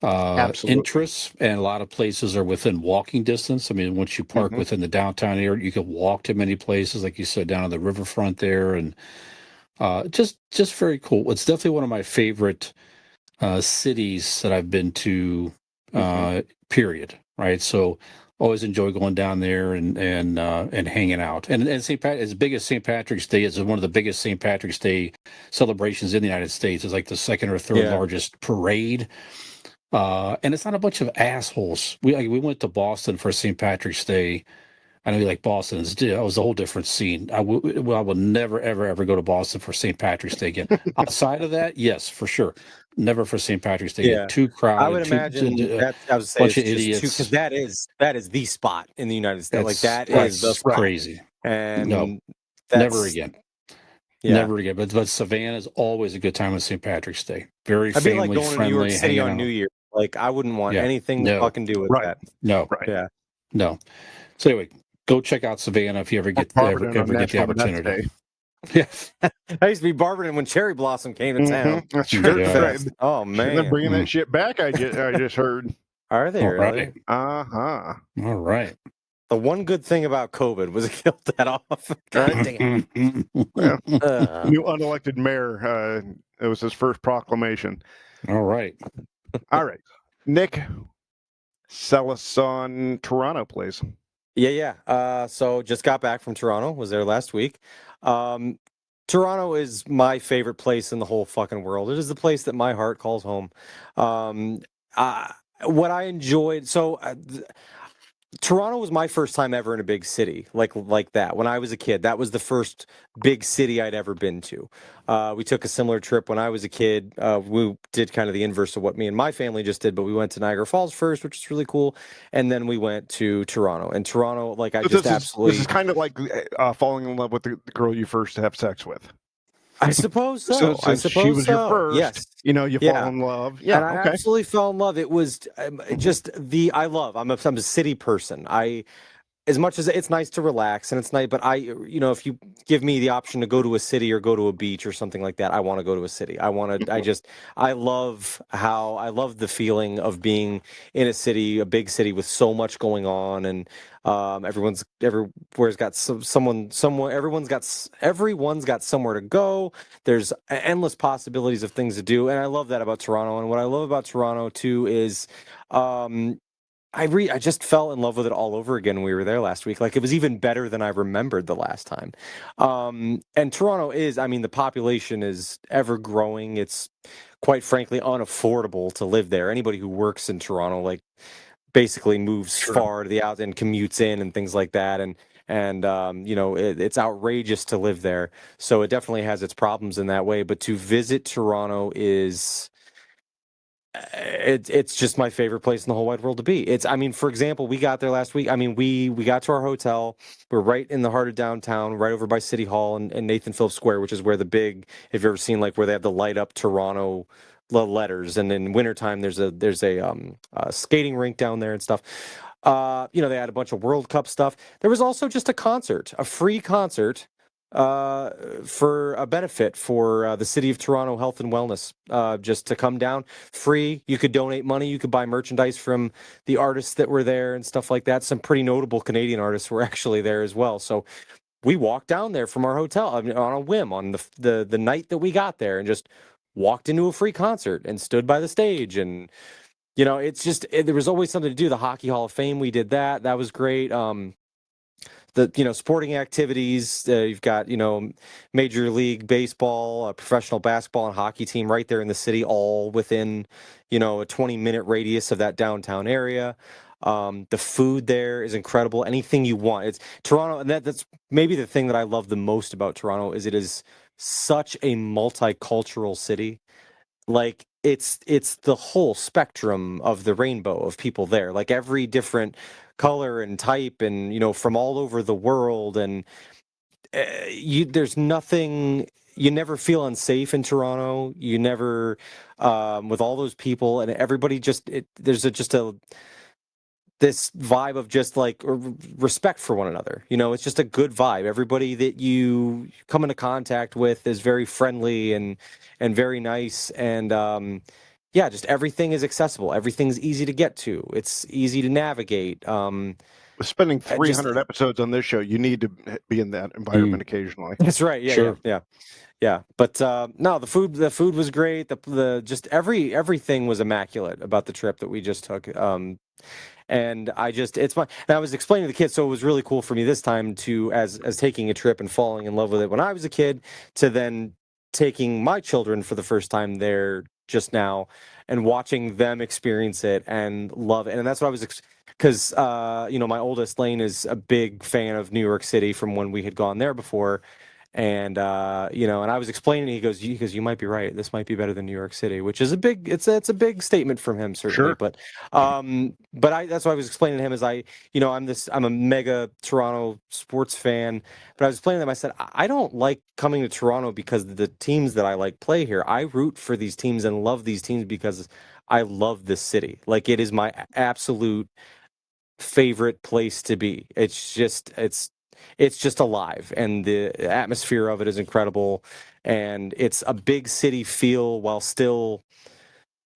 Absolutely. interests, and a lot of places are within walking distance. I mean, once you park within the downtown area, you can walk to many places, like you said, down on the riverfront there, and just very cool. It's definitely one of my favorite cities that I've been to. Period. Right. So always enjoy going down there and hanging out. And St. Pat, as big as St. Patrick's Day is, one of the biggest St. Patrick's Day celebrations in the United States. It's like the second or third Yeah. largest parade. And it's not a bunch of assholes. We went to Boston for St. Patrick's Day. I know you like Boston. It was a whole different scene. I will never, ever, ever go to Boston for St. Patrick's Day again. Outside of that, yes, for sure. Never for St. Patrick's Day again. Yeah. Too crowded. I would imagine that I would say bunch it's of just idiots. because that is the spot in the United States. Like that That's is the spot. crazy. And No, that's, never again. Yeah. Never again. But Savannah is always a good time on St. Patrick's Day. Very I'd be family like going to friendly. New York City hanging on out. New Year. Like I wouldn't want Yeah. anything to No. fucking do with Right. that. No, Right. Yeah. no. So anyway, go check out Savannah if you ever get Barberton on ever get the National Meth opportunity. Day. Yeah. I used to be Barberton when Cherry Blossom came to town. That's Dirt Yeah. Fest. Oh They're man. bringing that shit back. I just heard. Are they All really? right. Uh-huh. All right. The one good thing about COVID was it killed that off. God damn. Well, Ugh. new unelected mayor. It was his first proclamation. All right. All right, Nick, sell us on Toronto, please. Yeah. So just got back from Toronto. Was there last week. Toronto is my favorite place in the whole fucking world. It is the place that my heart calls home. What I enjoyed, Toronto was my first time ever in a big city like that. When I was a kid, that was the first big city I'd ever been to. We took a similar trip when I was a kid. We did kind of the inverse of what me and my family just did, but we went to Niagara Falls first, which is really cool, and then we went to Toronto. And Toronto, like I just absolutely. This is kind of like falling in love with the girl you first have sex with. I suppose so. I suppose she was your first. Yes. You know, you fall in love. Yeah. And I absolutely fell in love. It was just I'm a city person. As much as it's nice to relax and it's nice, but if you give me the option to go to a city or go to a beach or something like that, I want to go to a city. I love the feeling of being in a city, a big city with so much going on, and everyone's got everyone's got somewhere to go. There's endless possibilities of things to do, and I love that about Toronto. And what I love about Toronto too is I just fell in love with it all over again when we were there last week. Like it was even better than I remembered the last time. And Toronto the population is ever growing. It's quite frankly unaffordable to live there. Anybody who works in Toronto, like basically moves far to the out and commutes in and things like that. And it's outrageous to live there. So it definitely has its problems in that way. But to visit Toronto is... It's just my favorite place in the whole wide world to be. For example, we got there last week. We got to our hotel. We're right in the heart of downtown, right over by City Hall and Nathan Phillips Square, which is where if you've ever seen like where they have the light up Toronto letters, and in wintertime there's a skating rink down there and stuff. They had a bunch of World Cup stuff. There was also just a free concert for a benefit for the City of Toronto Health and Wellness, just to come down free. You could donate money. You could buy merchandise from the artists that were there and stuff like that. Some pretty notable Canadian artists were actually there as well. So we walked down there from our hotel on a whim on the night that we got there and just walked into a free concert and stood by the stage. And, it's just, there was always something to do. The Hockey Hall of Fame, we did that. That was great. The sporting activities, you've got Major League Baseball, a professional basketball and hockey team right there in the city, all within a 20-minute radius of that downtown area. The food there is incredible. Anything you want. It's Toronto, and that's maybe the thing that I love the most about Toronto is it is such a multicultural city. Like it's the whole spectrum of the rainbow of people there. Like every different color and type and from all over the world, and there's nothing. You never feel unsafe in Toronto. You never, with all those people and everybody. There's just this vibe of just like respect for one another. It's just a good vibe. Everybody that you come into contact with is very friendly and very nice. And yeah, just everything is accessible. Everything's easy to get to. It's easy to navigate. Spending 300 episodes on this show, you need to be in that environment occasionally. That's right. Yeah, Sure. yeah. But no, the food was great. The just everything was immaculate about the trip that we just took. And I was explaining to the kids, so it was really cool for me this time to as taking a trip and falling in love with it when I was a kid, to then taking my children for the first time there just now and watching them experience it and love it. And that's what I was because my oldest Lane is a big fan of New York City from when we had gone there before. And and I was explaining, he goes, you might be right. This might be better than New York City, which is it's a big statement from him, certainly. Sure. But that's what I was explaining to him, is I'm a mega Toronto sports fan, but I was explaining to them, I said, I don't like coming to Toronto because the teams that I like play here. I root for these teams and love these teams because I love this city. Like, it is my absolute favorite place to be. It's just alive, and the atmosphere of it is incredible, and it's a big city feel while still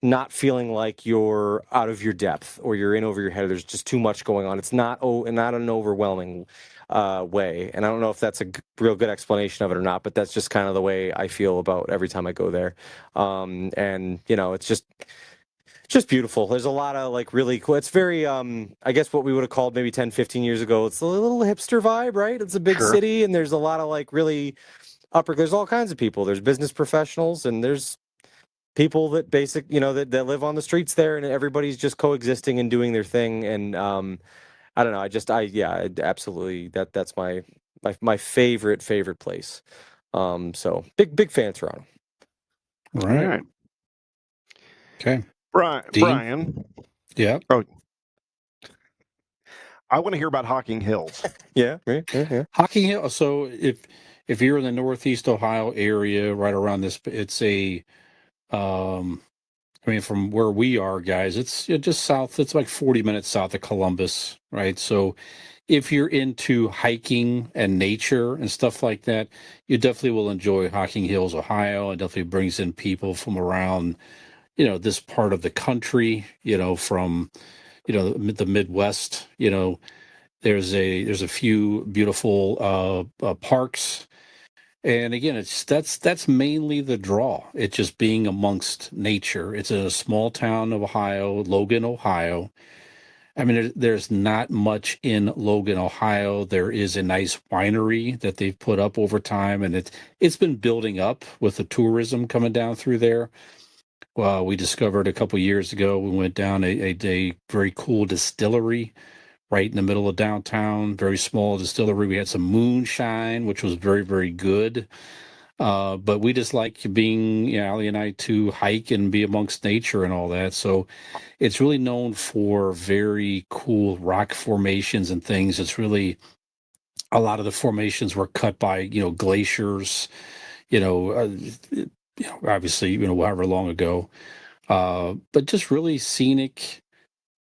not feeling like you're out of your depth or you're in over your head. There's just too much going on. It's not an overwhelming way, and I don't know if that's a real good explanation of it or not, but that's just kind of the way I feel about every time I go there. And it's just beautiful. There's a lot of like really cool. It's very I guess what we would have called maybe 10, 15 years ago. It's a little hipster vibe, right? It's a big Sure. city, and there's a lot of like really there's all kinds of people. There's business professionals, and there's people that that live on the streets there, and everybody's just coexisting and doing their thing. And I don't know. Absolutely. That's my favorite place. So big fan of Toronto. All All right. right. Okay. Dean? Brian. Yeah. Oh, I want to hear about Hocking Hills. Yeah. Hocking Hill. So if you're in the Northeast Ohio area, right around this, it's a, from where we are, guys, it's just south. It's like 40 minutes south of Columbus, right? So if you're into hiking and nature and stuff like that, you definitely will enjoy Hocking Hills, Ohio. It definitely brings in people from around, this part of the country, from, the Midwest. There's a few beautiful parks. And again, that's mainly the draw. It's just being amongst nature. It's in a small town of Ohio, Logan, Ohio. There's not much in Logan, Ohio. There is a nice winery that they've put up over time, and it's been building up with the tourism coming down through there. Well, we discovered a couple years ago, we went down a very cool distillery right in the middle of downtown, very small distillery. We had some moonshine, which was very, very good. But we just like being, Allie and I, to hike and be amongst nature and all that. So it's really known for very cool rock formations and things. It's really, a lot of the formations were cut by, glaciers, obviously, however long ago. But just really scenic,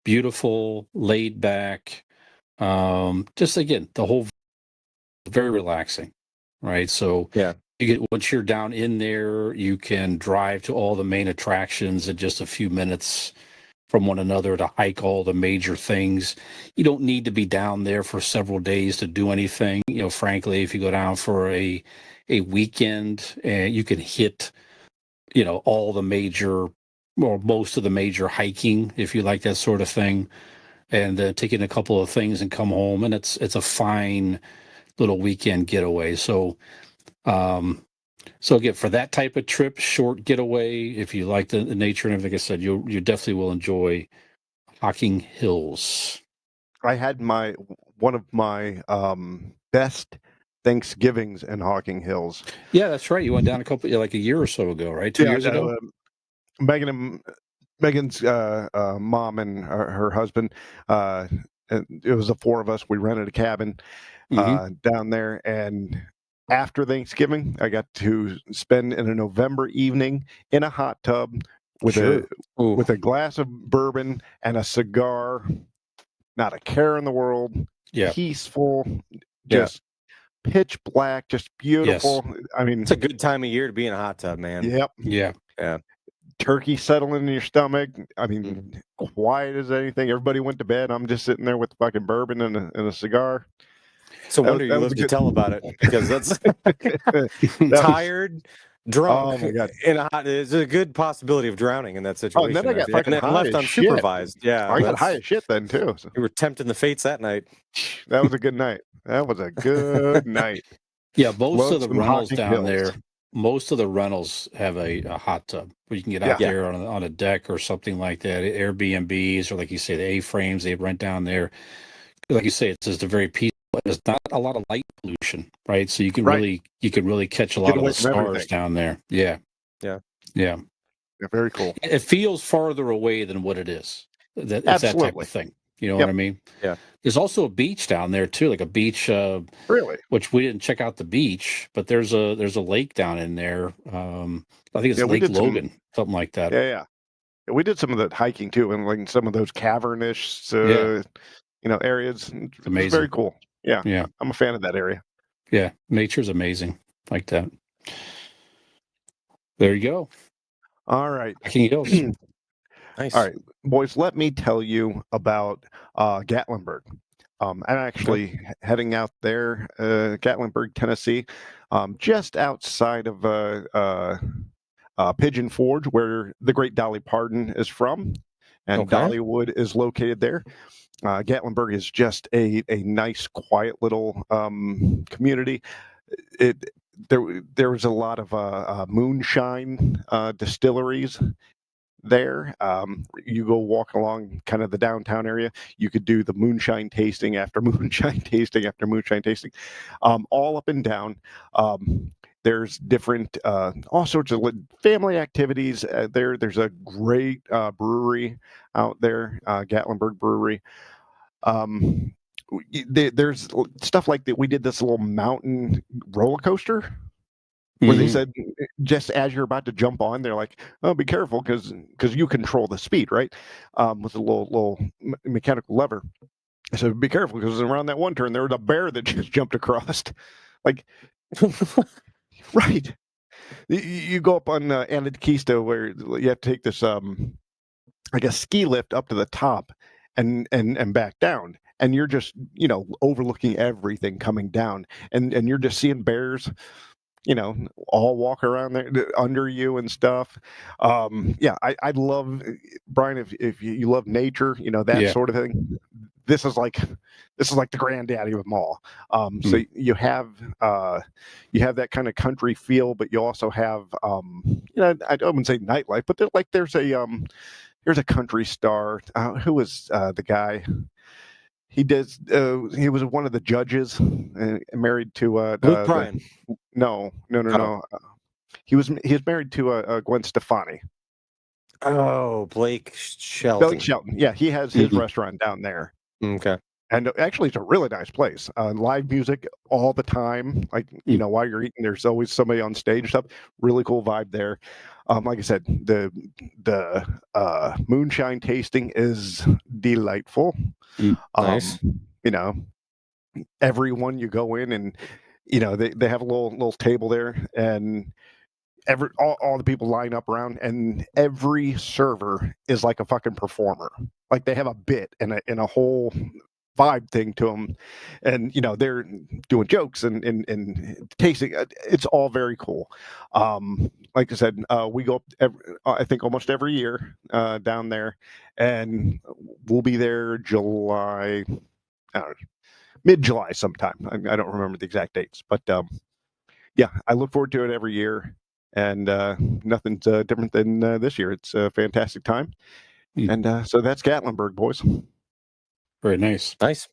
beautiful, laid back. Just again, the whole very relaxing, right? So Yeah. once you're down in there, you can drive to all the main attractions in just a few minutes from one another to hike all the major things. You don't need to be down there for several days to do anything. Frankly, if you go down for a weekend, you can hit, all the major, or most of the major hiking, if you like that sort of thing, and take in a couple of things and come home. And it's a fine little weekend getaway. So again, for that type of trip, short getaway, if you like the nature and everything, like I said, you definitely will enjoy Hocking Hills. I had one of my best Thanksgivings in Hocking Hills. Yeah, that's right. You went down like a year or so ago, right? 2 years ago. Megan's mom and her husband. It was the four of us. We rented a cabin down there, and after Thanksgiving, I got to spend in a November evening in a hot tub with Sure. with a glass of bourbon and a cigar. Not a care in the world. Yeah. Peaceful. Yeah. Just pitch black. Just beautiful. I mean, It's a good time of year to be in a hot tub, man. yep. Yeah. Turkey settling in your stomach. I mean, Mm-hmm. quiet as anything. Everybody went to bed. I'm just sitting there with the fucking bourbon and a cigar. So That wonder was- you that was lived a to good- tell about it, because that's That was- tired, drunk, Oh my God. in a hot. There's a good possibility of drowning in that situation. Oh, and then I got fucking and high left as shit. unsupervised. Yeah, I got high as shit then too. So You were tempting the fates that night. that was a good night. That was a good night. Yeah, most Love of the some rentals Hocking down Hills. there, most of the rentals have a hot tub where you can get out Yeah. there on a deck or something like that. Airbnbs, or like you say, the A-frames they rent down there. Like you say, it's just a very peaceful. There's not a lot of light pollution, right? So you can Right. really catch a Get lot of away the from stars everything. down there. Yeah. Yeah. Yeah. Yeah, very cool. It feels farther away than what it is. It's that type Absolutely. of thing. You know Yep. what I mean? Yeah. There's also a beach down there too, like a beach. Really? Which we didn't check out the beach, but there's a lake down in there. I think it's Yeah, we Lake did some- Logan, something like that. Yeah. We did some of that hiking too, and like some of those cavernish, Yeah. areas. It's amazing. very cool. Yeah, Yeah, I'm a fan of that area. yeah. Nature's amazing, like that. There you go. All right. Hocking Hills. Nice. All right, boys, let me tell you about Gatlinburg. I'm actually heading out there, Gatlinburg, Tennessee, just outside of Pigeon Forge, where the great Dolly Parton is from, and Okay. Dollywood is located there. Gatlinburg is just a nice, quiet little community. There was a lot of moonshine distilleries there. You go walk along kind of the downtown area. You could do the moonshine tasting after moonshine tasting after moonshine tasting, all up and down. There's different, all sorts of family activities. There's a great brewery out there, Gatlinburg Brewery. There's stuff like that. We did this little mountain roller coaster where they Mhm. said just as you're about to jump on, they're like, "Oh, be careful because you control the speed, right?" With a little mechanical lever. So be careful because around that one turn there was a bear that just jumped across. Like, right? You go up on Antiquisto where you have to take this like a ski lift up to the top and back down, and you're just overlooking everything coming down, and you're just seeing bears all walk around there under you and stuff. I love, Brian, if you love nature, that Yeah. sort of thing. This is like the granddaddy of them all. So you have that kind of country feel, but you also have I wouldn't say nightlife, but there's a country star. Who was the guy? He was one of the judges, married to Luke Bryan. No. Oh. He was married to Gwen Stefani. Oh, Blake Shelton. Blake Shelton. Yeah, he has his Mhm. restaurant down there, Okay. and actually, it's a really nice place. Live music all the time. Like while you're eating, there's always somebody on stage and stuff. Really cool vibe there. Like I said, the moonshine tasting is delightful. Nice. Everyone you go in and they have a little table there, and all the people line up around, and every server is like a fucking performer. Like they have a bit and a whole vibe thing to them, and they're doing jokes and tasting. It's all very cool. Like I said, we go up I think almost every year down there, and we'll be there July, I don't know, mid-July sometime. I don't remember the exact dates, but yeah, I look forward to it every year, and nothing's different than this year. It's a fantastic time, and so that's Gatlinburg, boys. Very nice. Nice.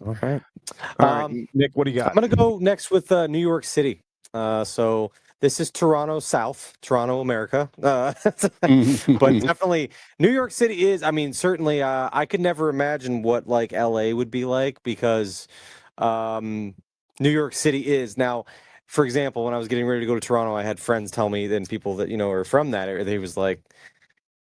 All right. All right, Nick, what do you got? I'm going to go next with New York City. So this is Toronto South, Toronto, America. But definitely New York City is, certainly I could never imagine what like LA would be like, because New York City is now. For example, when I was getting ready to go to Toronto, I had friends tell me, then people that are from that area, they was like,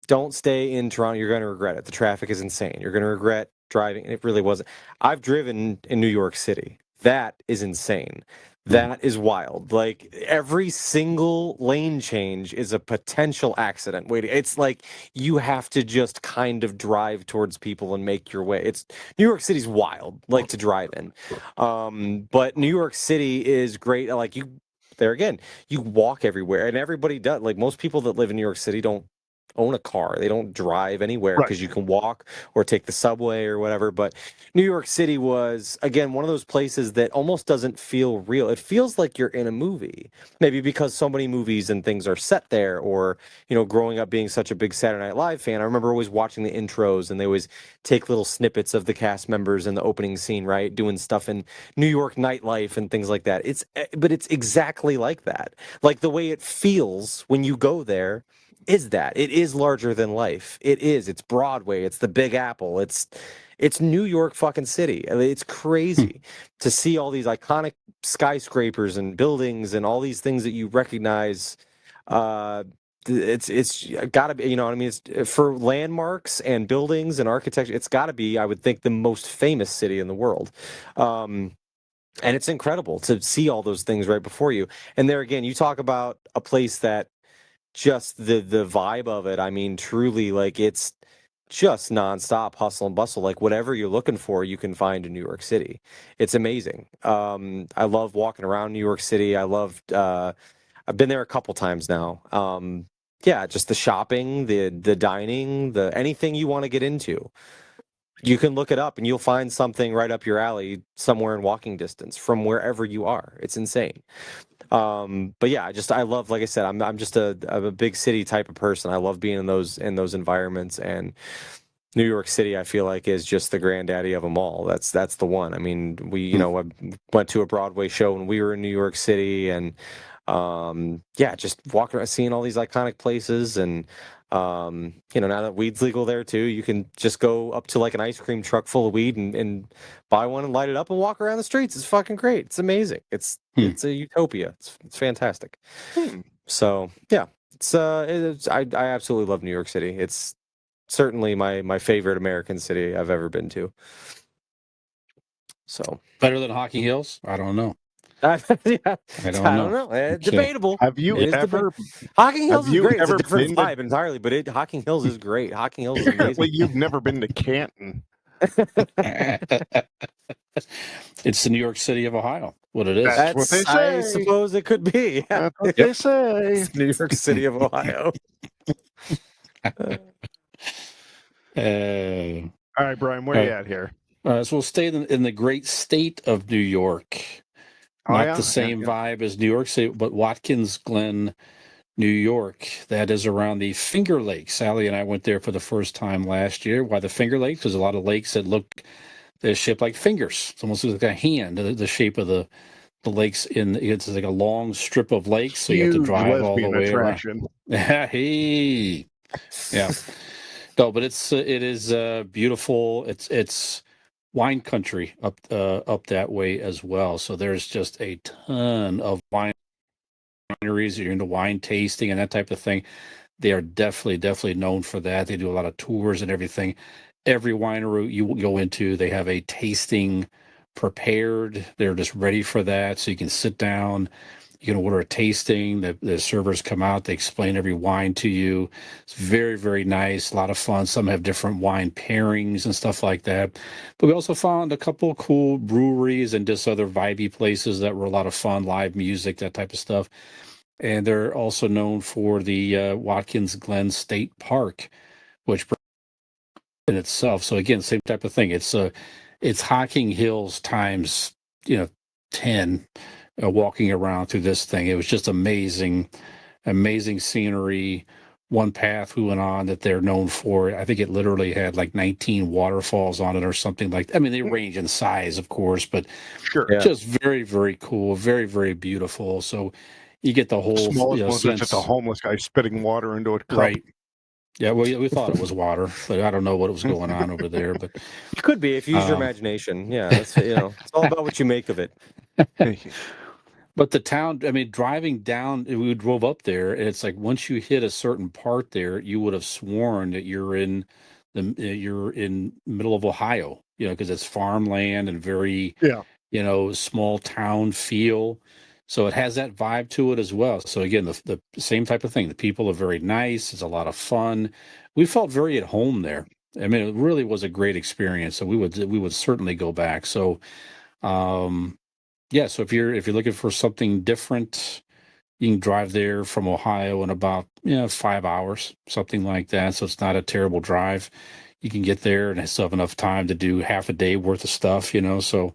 "Don't stay in Toronto. You're going to regret it. The traffic is insane. You're going to regret driving." And it really wasn't. I've driven in New York City. That is insane. That is wild. Like every single lane change is a potential accident. Wait, it's like you have to just kind of drive towards people and make your way. It's New York City's wild, like to drive in. But New York City is great. Like there again, you walk everywhere, and everybody does. Like most people that live in New York City don't own a car. They don't drive anywhere Right. because you can walk or take the subway or whatever. But New York City was, again, one of those places that almost doesn't feel real. It feels like you're in a movie, maybe because so many movies and things are set there, or, growing up being such a big Saturday Night Live fan, I remember always watching the intros and they always take little snippets of the cast members in the opening scene, right? Doing stuff in New York nightlife and things like that. But it's exactly like that. Like the way it feels when you go there is that it is larger than life. It's Broadway, it's the Big Apple, it's New York fucking City. I mean, it's crazy to see all these iconic skyscrapers and buildings and all these things that you recognize. It's got to be, you know what I mean? It's for landmarks and buildings and architecture. It's got to be, I would think, the most famous city in the world. And it's incredible to see all those things right before you. And there again, you talk about a place that just the vibe of it. I mean, truly, like it's just nonstop hustle and bustle. Like whatever you're looking for, you can find in New York City. It's amazing. I love walking around New York City. I've been there a couple times now. Yeah, just the shopping, the dining, the anything you want to get into. You can look it up and you'll find something right up your alley somewhere in walking distance from wherever you are. It's insane. But yeah, I love, like I said, I'm just I'm a big city type of person. I love being in those environments, and New York City, I feel like, is just the granddaddy of them all. That's the one. I mean, I went to a Broadway show when we were in New York City, and yeah, just walking around, seeing all these iconic places, and now that weed's legal there too, you can just go up to like an ice cream truck full of weed and buy one and light it up and walk around the streets. It's fucking great. It's amazing. It's a utopia. It's fantastic. So yeah, I absolutely love New York City. It's certainly my favorite American city I've ever been to. So Better than Hocking Hills? I don't know. yeah, I don't know. It's debatable. Have you ever? Hocking Hills have is you great. It's a ever different been to- vibe entirely, but Hocking Hills is great. Hocking Hills is amazing. Well, you've never been to Canton. It's the New York City of Ohio. What it is. That's what they I say. suppose it could be. Yeah. That's what they say. It's New York City of Ohio. All right, Brian, where are you at here? So we'll stay in the great state of New York. Not the same vibe as New York City, but Watkins Glen, New York. That is around the Finger Lakes. Sally and I went there for the first time last year. Why the Finger Lakes? There's a lot of lakes that they're shaped like fingers. It's almost like a hand, the shape of the lakes. It's like a long strip of lakes, so you have to drive all the way around. Hey, yeah. No, but it is beautiful. It's wine country up that way as well. So there's just a ton of wineries. You're into wine tasting and that type of thing. They are definitely known for that. They do a lot of tours and everything. Every winery you go into, they have a tasting prepared. They're just ready for that. So you can sit down, you can order a tasting. The servers come out, they explain every wine to you. It's very, very nice, a lot of fun. Some have different wine pairings and stuff like that. But we also found a couple of cool breweries and just other vibey places that were a lot of fun, live music, that type of stuff. And they're also known for the Watkins Glen State Park, which in itself. So again, same type of thing. It's Hocking Hills times 10, walking around through this thing. It was just amazing scenery. One path we went on that they're known for, I think it literally had like 19 waterfalls on it or something like that. I mean, they range in size, of course, but Sure. Just very, very cool, very, very beautiful. So you get the whole smallest one's sense. just a homeless guy spitting water into a cup. Right. Yeah, well, we thought it was water, but I don't know what was going on over there. But It could be if you use your imagination. Yeah, that's it's all about what you make of it. But the town, I mean, driving down, we drove up there, and it's like once you hit a certain part there, you would have sworn that you're in middle of Ohio, because it's farmland and very, Yeah. small town feel. So it has that vibe to it as well. So again, the same type of thing. The people are very nice. It's a lot of fun. We felt very at home there. I mean, it really was a great experience. So we would certainly go back. So, yeah. So if you're looking for something different, you can drive there from Ohio in about 5 hours, something like that. So it's not a terrible drive. You can get there and still have enough time to do half a day worth of stuff. So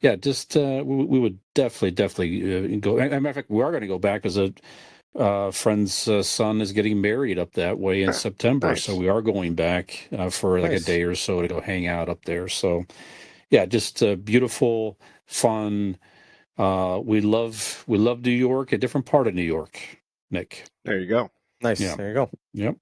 yeah, just we would definitely go. As a matter of fact, we are going to go back because a friend's son is getting married up that way in September, Nice. so we are going back for like Nice. a day or so to go hang out up there. So yeah, just beautiful, fun. We love New York, a different part of New York, Nick. There you go. Nice. Yeah. There you go. Yep.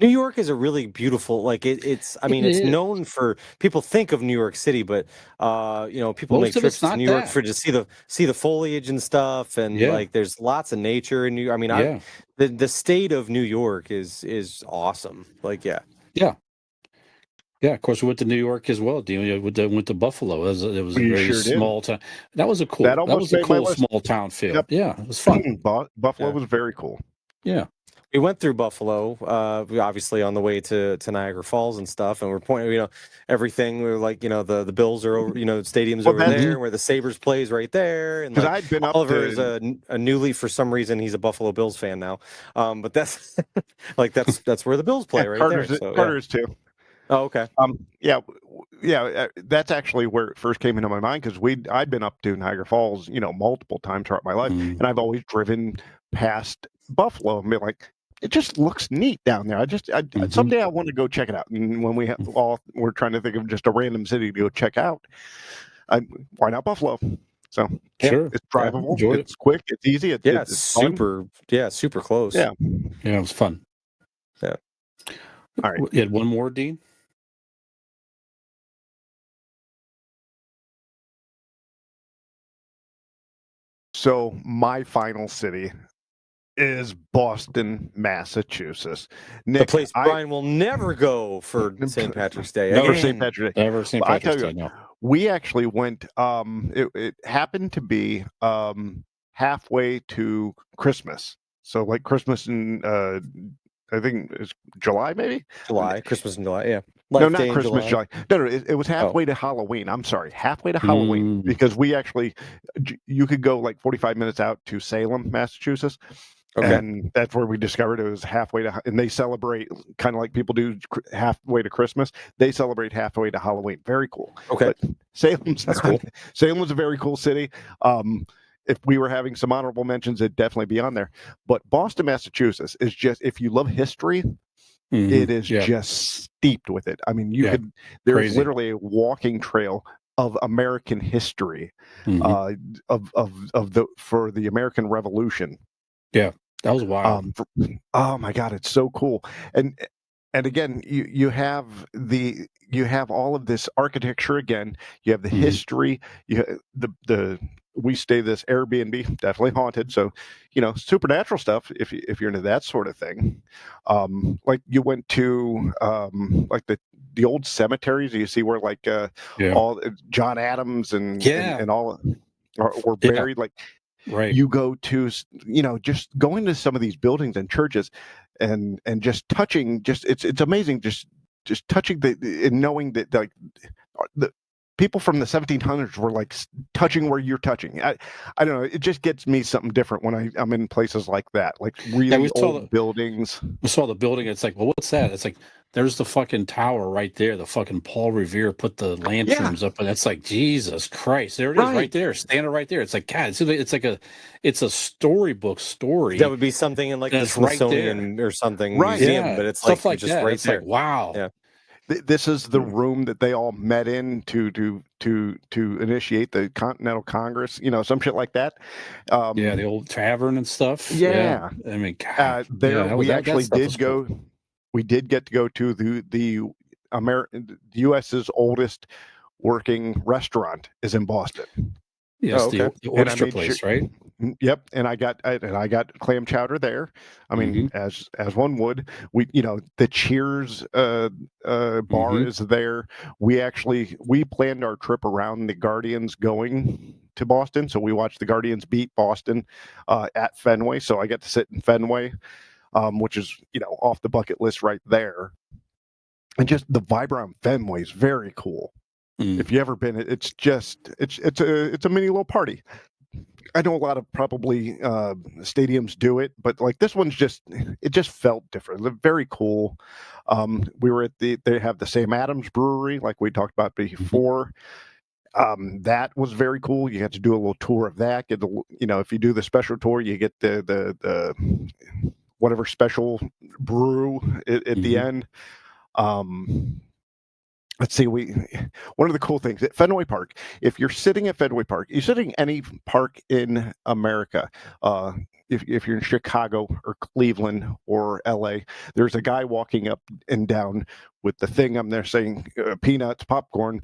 New York is a really beautiful, like it's it's known for, people think of New York City, but people Most make of trips it's to not New York that. for to see the foliage and stuff, and Yeah. like there's lots of nature in New York. I mean, Yeah. the state of New York is awesome. Like, yeah. Yeah, of course, we went to New York as well. Dean. We went to Buffalo. It was a We very sure did. small town. That was That almost a made my cool list. small town feel. Yep. Yeah, it was fun. Buffalo Yeah. was very cool. Yeah. We went through Buffalo, we obviously on the way to Niagara Falls and stuff, and we're pointing, everything. We were like, the Bills are over, stadium's Well, over that's- there, where the Sabres plays right there, and 'Cause like I'd been up Oliver to- is a newly, for some reason, he's a Buffalo Bills fan now. But that's like that's where the Bills play right Carter's, there. So, Carter's too. Oh, okay. That's actually where it first came into my mind because I'd been up to Niagara Falls, multiple times throughout my life, Mhm. and I've always driven past Buffalo and been like, it just looks neat down there. Someday I want to go check it out. And when we're trying to think of just a random city to go check out, why not Buffalo? So Sure. it's drivable, enjoyed it's quick, it's easy, it's fun. super close. Yeah. Yeah, it was fun. Yeah. All right. You had one more, Dean? So my final city is Boston, Massachusetts. The Nick, place Brian will never go for St. Patrick's Day. Never again. St. Patrick's Day. Never St. Well, I Patrick's tell Day, you, no. we actually went. It happened to be halfway to Christmas. So like Christmas in I think it's July, maybe July, Christmas in July. Yeah. no, Life not Day in Christmas, July. No, it was halfway to Halloween. I'm sorry, halfway to Halloween because we actually you could go like 45 minutes out to Salem, Massachusetts. Okay. And that's where we discovered it was halfway to, and they celebrate kind of like people do halfway to Christmas. They celebrate halfway to Halloween. Very cool. Okay. But Salem's That's cool. Salem was a very cool city. If we were having some honorable mentions, it'd definitely be on there. But Boston, Massachusetts is just, if you love history, it is just steeped with it. I mean, there's Crazy. literally a walking trail of American history for the American Revolution. Yeah, that was wild. Oh my God, it's so cool. And again, you have all of this architecture again. You have the history. We stay this Airbnb, definitely haunted. So, supernatural stuff. If you're into that sort of thing, like you went to like the old cemeteries. You see where like all John Adams and all were buried. Like. Right. You go to, just going to some of these buildings and churches and just touching, it's amazing. Just touching and knowing that like the people from the 1700s were like touching where you're touching. I don't know. It just gets me something different when I'm in places like that, like really old buildings. We saw the building. It's like, well, what's that? It's like, there's the fucking tower right there. The fucking Paul Revere put the lanterns up, and that's like, Jesus Christ. There it is right there, standing right there. It's like, God, it's a storybook story. That would be something in like the Smithsonian or something museum, but it's stuff like just that. right it's there. Like, wow. Yeah. This is the room that they all met in to initiate the Continental Congress, some shit like that. The old tavern and stuff. Yeah. I mean, God, we actually did go we did get to go to the U.S.'s oldest working restaurant is in Boston. Yes, Oh, okay. the And I oyster made place, sure- right? Yep, and I got clam chowder there. I mean, as one would. We, the Cheers bar is there. We planned our trip around the Guardians going to Boston, so we watched the Guardians beat Boston at Fenway. So I get to sit in Fenway, which is off the bucket list right there. And just the vibe around Fenway is very cool. If you ever been, it's a mini little party. I know a lot of probably stadiums do it, but like this one's it just felt different. Very cool. We were they have the Sam Adams Brewery, like we talked about before. That was very cool. You had to do a little tour of that. If you do the special tour, you get the whatever special brew at the end. Let's see. One of the cool things at Fenway Park. If you're sitting at Fenway Park, you're sitting any park in America. If you're in Chicago or Cleveland or LA, there's a guy walking up and down with the thing. I'm there saying peanuts, popcorn,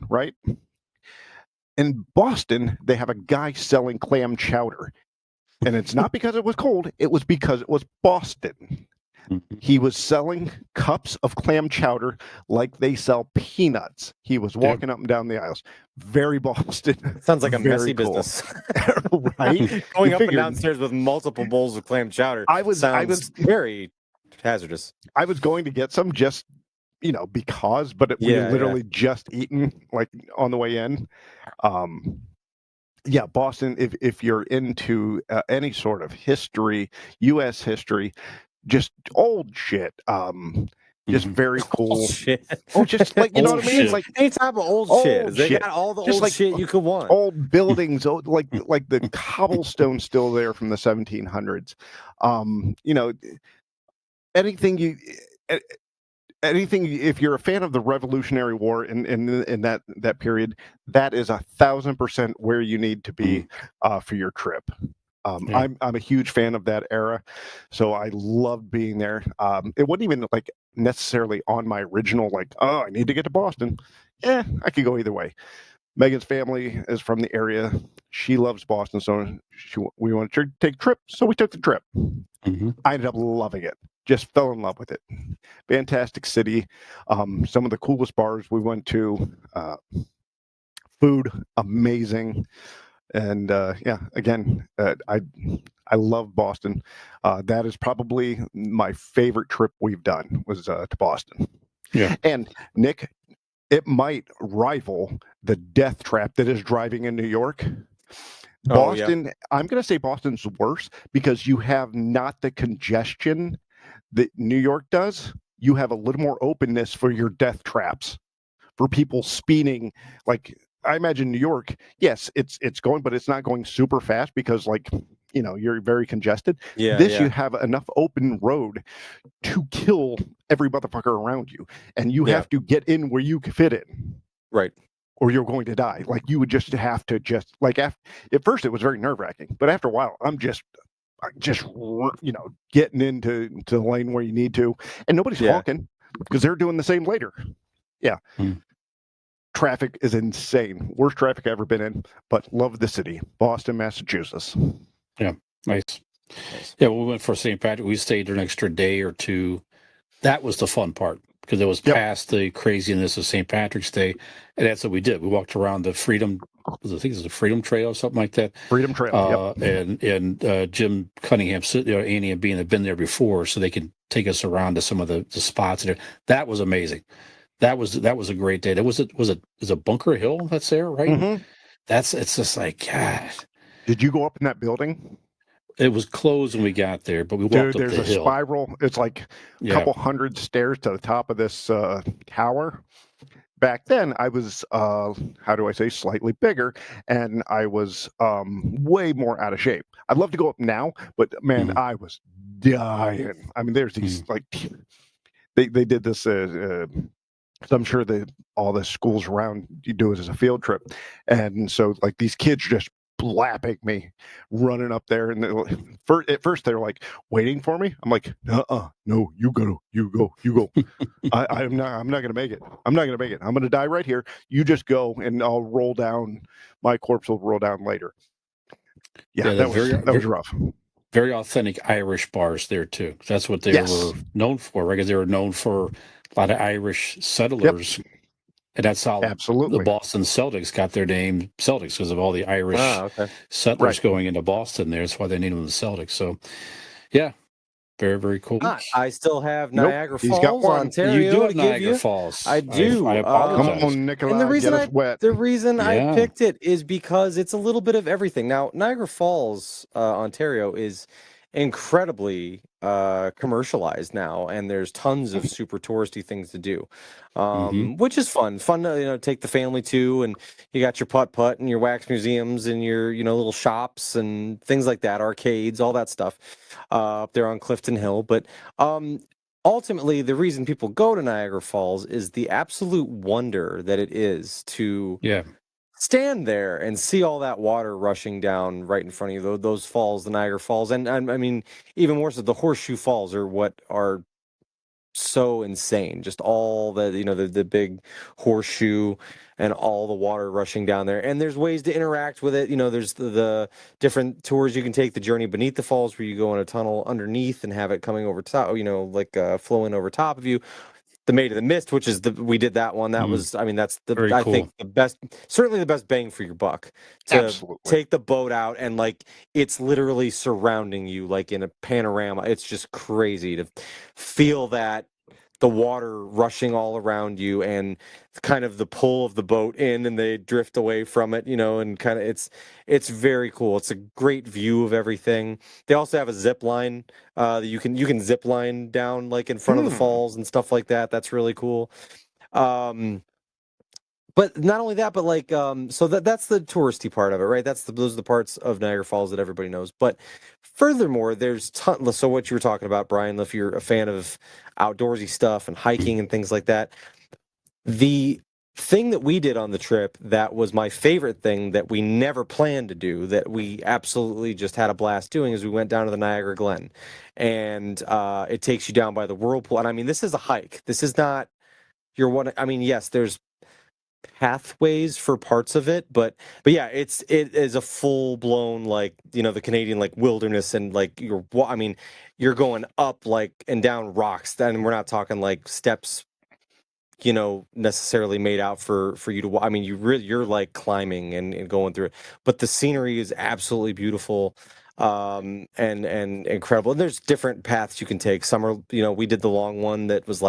right? In Boston, they have a guy selling clam chowder, and it's not because it was cold. It was because it was Boston. He was selling cups of clam chowder like they sell peanuts. He was walking up and down the aisles. Very Boston. Sounds like a messy cool. business. Right? Going up and downstairs with multiple bowls of clam chowder sounds very hazardous. I was going to get some just, because, but we literally just eaten like on the way in. Boston, if you're into any sort of history, U.S. history, just old shit. Just very cool. Old shit. Oh, just like you know what I mean? Shit. Like any type of old shit. They got all the old shit you could want. Old buildings, like the cobblestone still there from the 1700s. Anything. If you're a fan of the Revolutionary War in that period, that is 1,000% where you need to be for your trip. I'm a huge fan of that era, so I loved being there. It wasn't even like necessarily on my original I need to get to Boston. I could go either way. Megan's family is from the area. She loves Boston, so we wanted to take a trip, so we took the trip. I ended up loving it. Just fell in love with it. Fantastic city. Some of the coolest bars we went to. Food amazing. And again, I love Boston. That is probably my favorite trip we've done was to Boston. Yeah. And Nick, it might rival the death trap that is driving in New York. Boston, I'm going to say Boston's worse because you have not the congestion that New York does. You have a little more openness for your death traps, for people speeding like. I imagine New York, yes, it's going, but it's not going super fast because you're very congested. You have enough open road to kill every motherfucker around you. And you have to get in where you can fit in. Right. Or you're going to die. Like you would just have to at first it was very nerve wracking, but after a while, I'm just getting into the lane where you need to. And nobody's honking because they're doing the same later. Yeah. Traffic is insane. Worst traffic I've ever been in, but love the city. Boston, Massachusetts. Yeah, nice. Yeah, we went for St. Patrick. We stayed there an extra day or two. That was the fun part because it was past the craziness of St. Patrick's Day, and that's what we did. We walked around the Freedom, I think it was the Freedom Trail or something like that. Freedom Trail. And Jim Cunningham, Annie and Bean have been there before, so they can take us around to some of the spots there. That was amazing. That was a great day. Was it Bunker Hill that's there, right? Mm-hmm. It's just like, God. Did you go up in that building? It was closed when we got there, but we walked up the hill. There's a spiral. It's like a couple hundred stairs to the top of this tower. Back then, I was, slightly bigger, and I was way more out of shape. I'd love to go up now, but man, I was dying. I mean, there's these they did this. So I'm sure all the schools around you do it as a field trip, and so these kids just blapping me, running up there. And at first they're like waiting for me. I'm like, no, you go. I'm not going to make it. I'm not going to make it. I'm going to die right here. You just go, and I'll roll down. My corpse will roll down later. Yeah, that was rough. Very authentic Irish bars there too. That's what they were known for, right? Because they were known for a lot of Irish settlers, and that's how the Boston Celtics got their name Celtics, because of all the Irish settlers going into Boston there. That's why they named them the Celtics. So, yeah, very, very cool. I still have Niagara Falls, Ontario. You do have to Niagara give you. Falls. I do. I apologize. Come on, Nicola, and the reason Yeah. I picked it is because it's a little bit of everything. Now, Niagara Falls, Ontario, is incredibly commercialized now, and there's tons of super touristy things to do, which is fun to take the family to. And you got your putt and your wax museums and your little shops and things like that, arcades, all that stuff up there on Clifton Hill. But ultimately, the reason people go to Niagara Falls is the absolute wonder that it is to stand there and see all that water rushing down right in front of you. Those falls, the Niagara Falls, and I mean, even more so, the Horseshoe Falls are what are so insane. Just all the big horseshoe and all the water rushing down there. And there's ways to interact with it. There's the different tours you can take. The journey beneath the falls, where you go in a tunnel underneath and have it coming over top, flowing over top of you. The Maid of the Mist, which is we did that one. That was, that's I think the best, certainly the best bang for your buck to take the boat out, and it's literally surrounding you like in a panorama. It's just crazy to feel that the water rushing all around you, and kind of the pull of the boat in, and they drift away from it, and kind of it's very cool. It's a great view of everything. They also have a zip line that you can zip line down in front of the falls and stuff like that. That's really cool. But not only that, but so that's the touristy part of it, right? Those are the parts of Niagara Falls that everybody knows. But furthermore, there's so what you were talking about, Brian, if you're a fan of outdoorsy stuff and hiking and things like that, the thing that we did on the trip that was my favorite thing that we never planned to do, that we absolutely just had a blast doing, is we went down to the Niagara Glen, and it takes you down by the whirlpool. And I mean, this is a hike. This is not your one. I mean, yes, there's pathways for parts of it, but yeah, it is a full blown the Canadian wilderness, and you're going up and down rocks. Then we're not talking steps necessarily made out for you to. I mean, you're climbing and going through it, but the scenery is absolutely beautiful. And incredible. And there's different paths you can take. Some are, we did the long one that was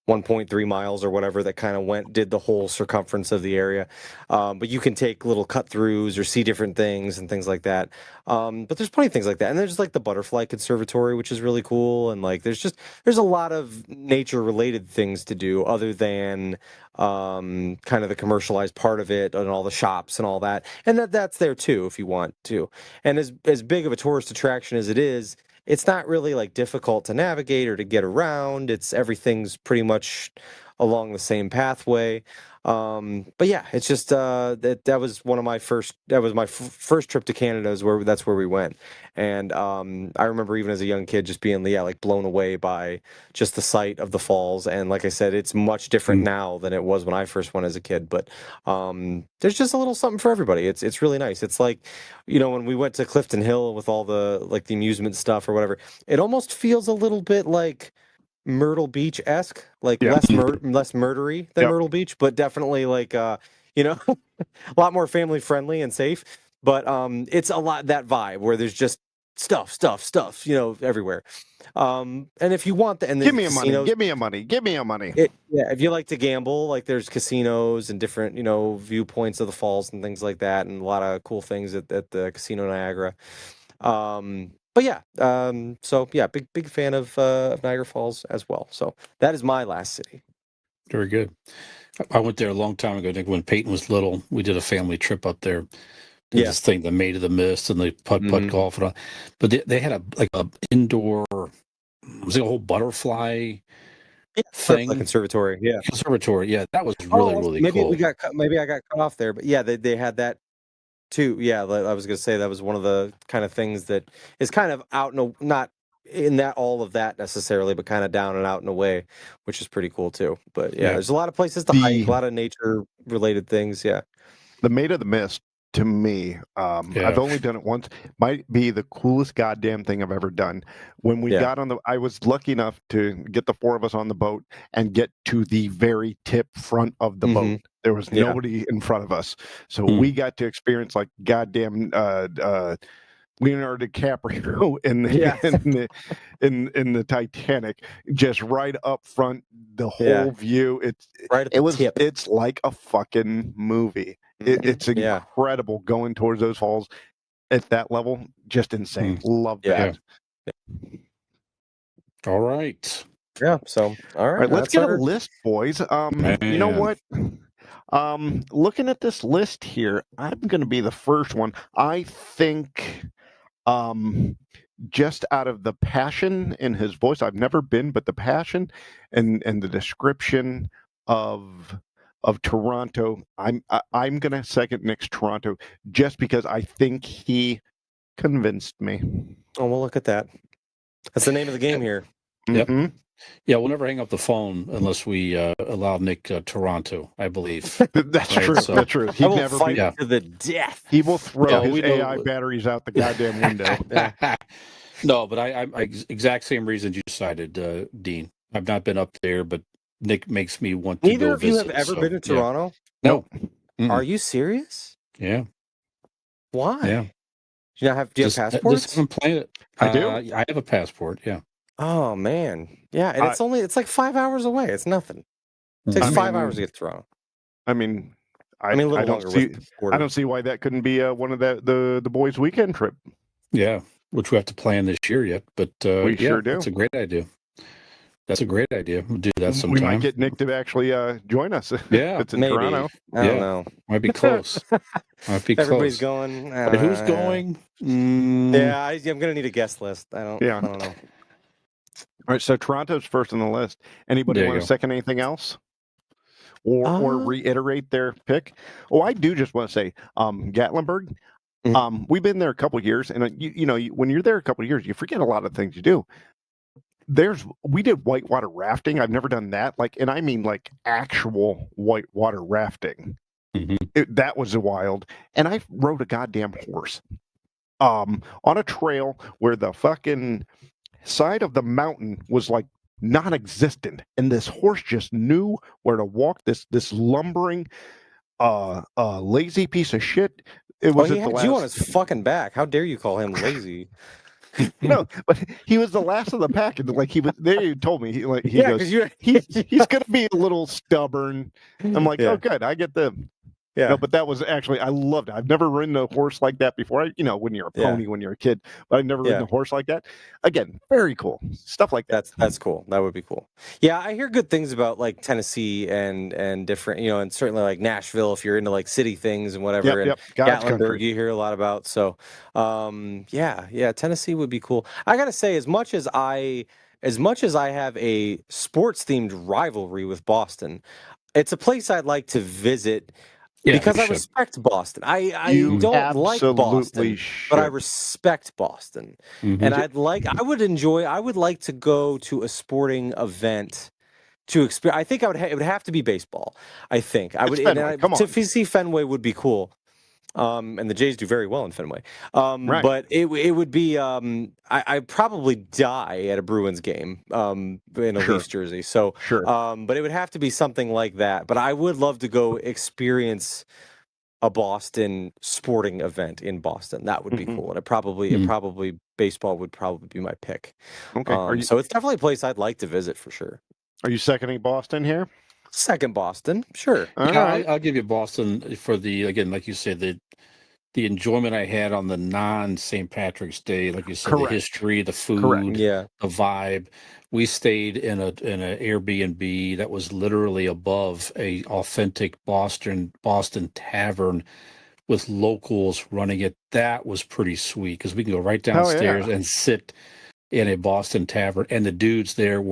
1.3 miles or whatever, that kind of did the whole circumference of the area. But you can take little cut throughs or see different things and things like that. But there's plenty of things like that. And there's the Butterfly Conservatory, which is really cool. And there's a lot of nature related things to do other than kind of the commercialized part of it and all the shops and all that. And that's there too, if you want to. And as big of a tourist attraction as it is, it's not really difficult to navigate or to get around. Everything's pretty much along the same pathway. But yeah, it's just that was one of my first. That was my first trip to Canada. That's where we went, and I remember even as a young kid just being blown away by just the sight of the falls. And like I said, it's much different now than it was when I first went as a kid. But there's just a little something for everybody. It's really nice. It's when we went to Clifton Hill with all the the amusement stuff or whatever, it almost feels a little bit like Myrtle Beach-esque, less murdery than Myrtle Beach, but definitely a lot more family friendly and safe. But it's a lot that vibe where there's just stuff everywhere. And if you want and give me a money. If you like to gamble, there's casinos and different viewpoints of the falls and things like that, and a lot of cool things at the Casino Niagara. But yeah, so yeah, big fan of Niagara Falls as well. So that is my last city. Very good. I went there a long time ago. I think when Peyton was little, we did a family trip up there. Did this thing, the Maid of the Mist and the putt golf and all. But they had a indoor, was it a whole butterfly thing? A conservatory, Conservatory, yeah. That was really cool. Maybe I got cut off there, but yeah, they had that too. Yeah, I was gonna say that was one of the kind of things that is kind of out and not in that all of that necessarily, but kind of down and out and away, which is pretty cool too. But yeah, Yeah. there's a lot of places to hike, a lot of nature related things. Yeah. The Maid of the Mist, to me, I've only done it once, might be the coolest goddamn thing I've ever done. When we got on I was lucky enough to get the 4 of us on the boat and get to the very tip front of the boat. There was nobody in front of us. So we got to experience like goddamn Leonardo DiCaprio in the Titanic, just right up front, the whole view. It's right at the tip. It's like a fucking movie. It's incredible going towards those falls at that level. Just insane. Love that. All right. Yeah. So all right, let's get a list, boys. You know what? Looking at this list here, I'm going to be the first one. I think. Just out of the passion in his voice, I've never been, but the passion and the description of Toronto, I'm gonna second Nick's Toronto just because I think he convinced me. Oh, well, look at that. That's the name of the game here. Yep. Yeah, we'll never hang up the phone unless we allow Nick Toronto, I believe. That's true. So, that's true. He'd never fight to the death. He will throw his AI batteries out the goddamn window. No, but I'm exact same reasons you cited, Dean. I've not been up there, but Nick makes me want to Neither go of you visit. have ever been to Toronto? No. Are you serious? Yeah. Why? Yeah. Do you have passports? Just haven't planned it. I do. I have a passport. Yeah. Oh man, yeah, and it's like 5 hours away. It's nothing. It takes 5 hours to get to Toronto. I mean, I don't see why that couldn't be one of the boys' weekend trip. Yeah, which we have to plan this year yet, but we sure do. That's a great idea. That's a great idea. We'll do that sometime. We might get Nick to actually join us. Yeah, it's in maybe. Toronto. I don't know. Might be close. Everybody's going. But who's going? Yeah, I'm gonna need a guest list. I don't know. All right, so Toronto's first on the list. Anybody want to second anything else? Or reiterate their pick? Oh, I do just want to say, Gatlinburg. We've been there a couple of years, and you know, when you're there a couple of years, you forget a lot of things you do. We did whitewater rafting. I've never done that. And I mean actual whitewater rafting. That was wild. And I rode a goddamn horse on a trail where the fucking side of the mountain was non-existent, and this horse just knew where to walk. This lumbering lazy piece of shit. It was he had you on his fucking back. How dare you call him lazy? No, but he was the last of the pack, and he was there. He told me he goes, he's gonna be a little stubborn. I'm like, oh good, I get the No, but that was actually, I loved it. I've never ridden a horse like that before. When you're a pony, when you're a kid, but I've never ridden a horse like that. Again, very cool stuff like that. That's cool. That would be cool. Yeah, I hear good things about Tennessee and different, and certainly Nashville if you're into city things and whatever. And Gatlinburg, you hear a lot about. So, Tennessee would be cool. I gotta say, as much as I have a sports themed rivalry with Boston, it's a place I'd like to visit. Yeah, because I respect Boston. I don't like Boston, but I respect Boston. And I would like to go to a sporting event to experience. I think it would have to be baseball. I think I would. To see Fenway would be cool. And the Jays do very well in Fenway. Right. But it would be I'd probably die at a Bruins game in a Leafs jersey. So but it would have to be something like that. But I would love to go experience a Boston sporting event in Boston. That would be cool. And probably baseball would probably be my pick. Okay. So it's definitely a place I'd like to visit for sure. Are you seconding Boston here? Second Boston, sure. I'll give you Boston for again, like you said, the enjoyment I had on the non-St. Patrick's Day, like you said, the history, the food, the vibe. We stayed in an Airbnb that was literally above a authentic Boston tavern with locals running it. That was pretty sweet because we can go right downstairs and sit in a Boston tavern, and the dudes there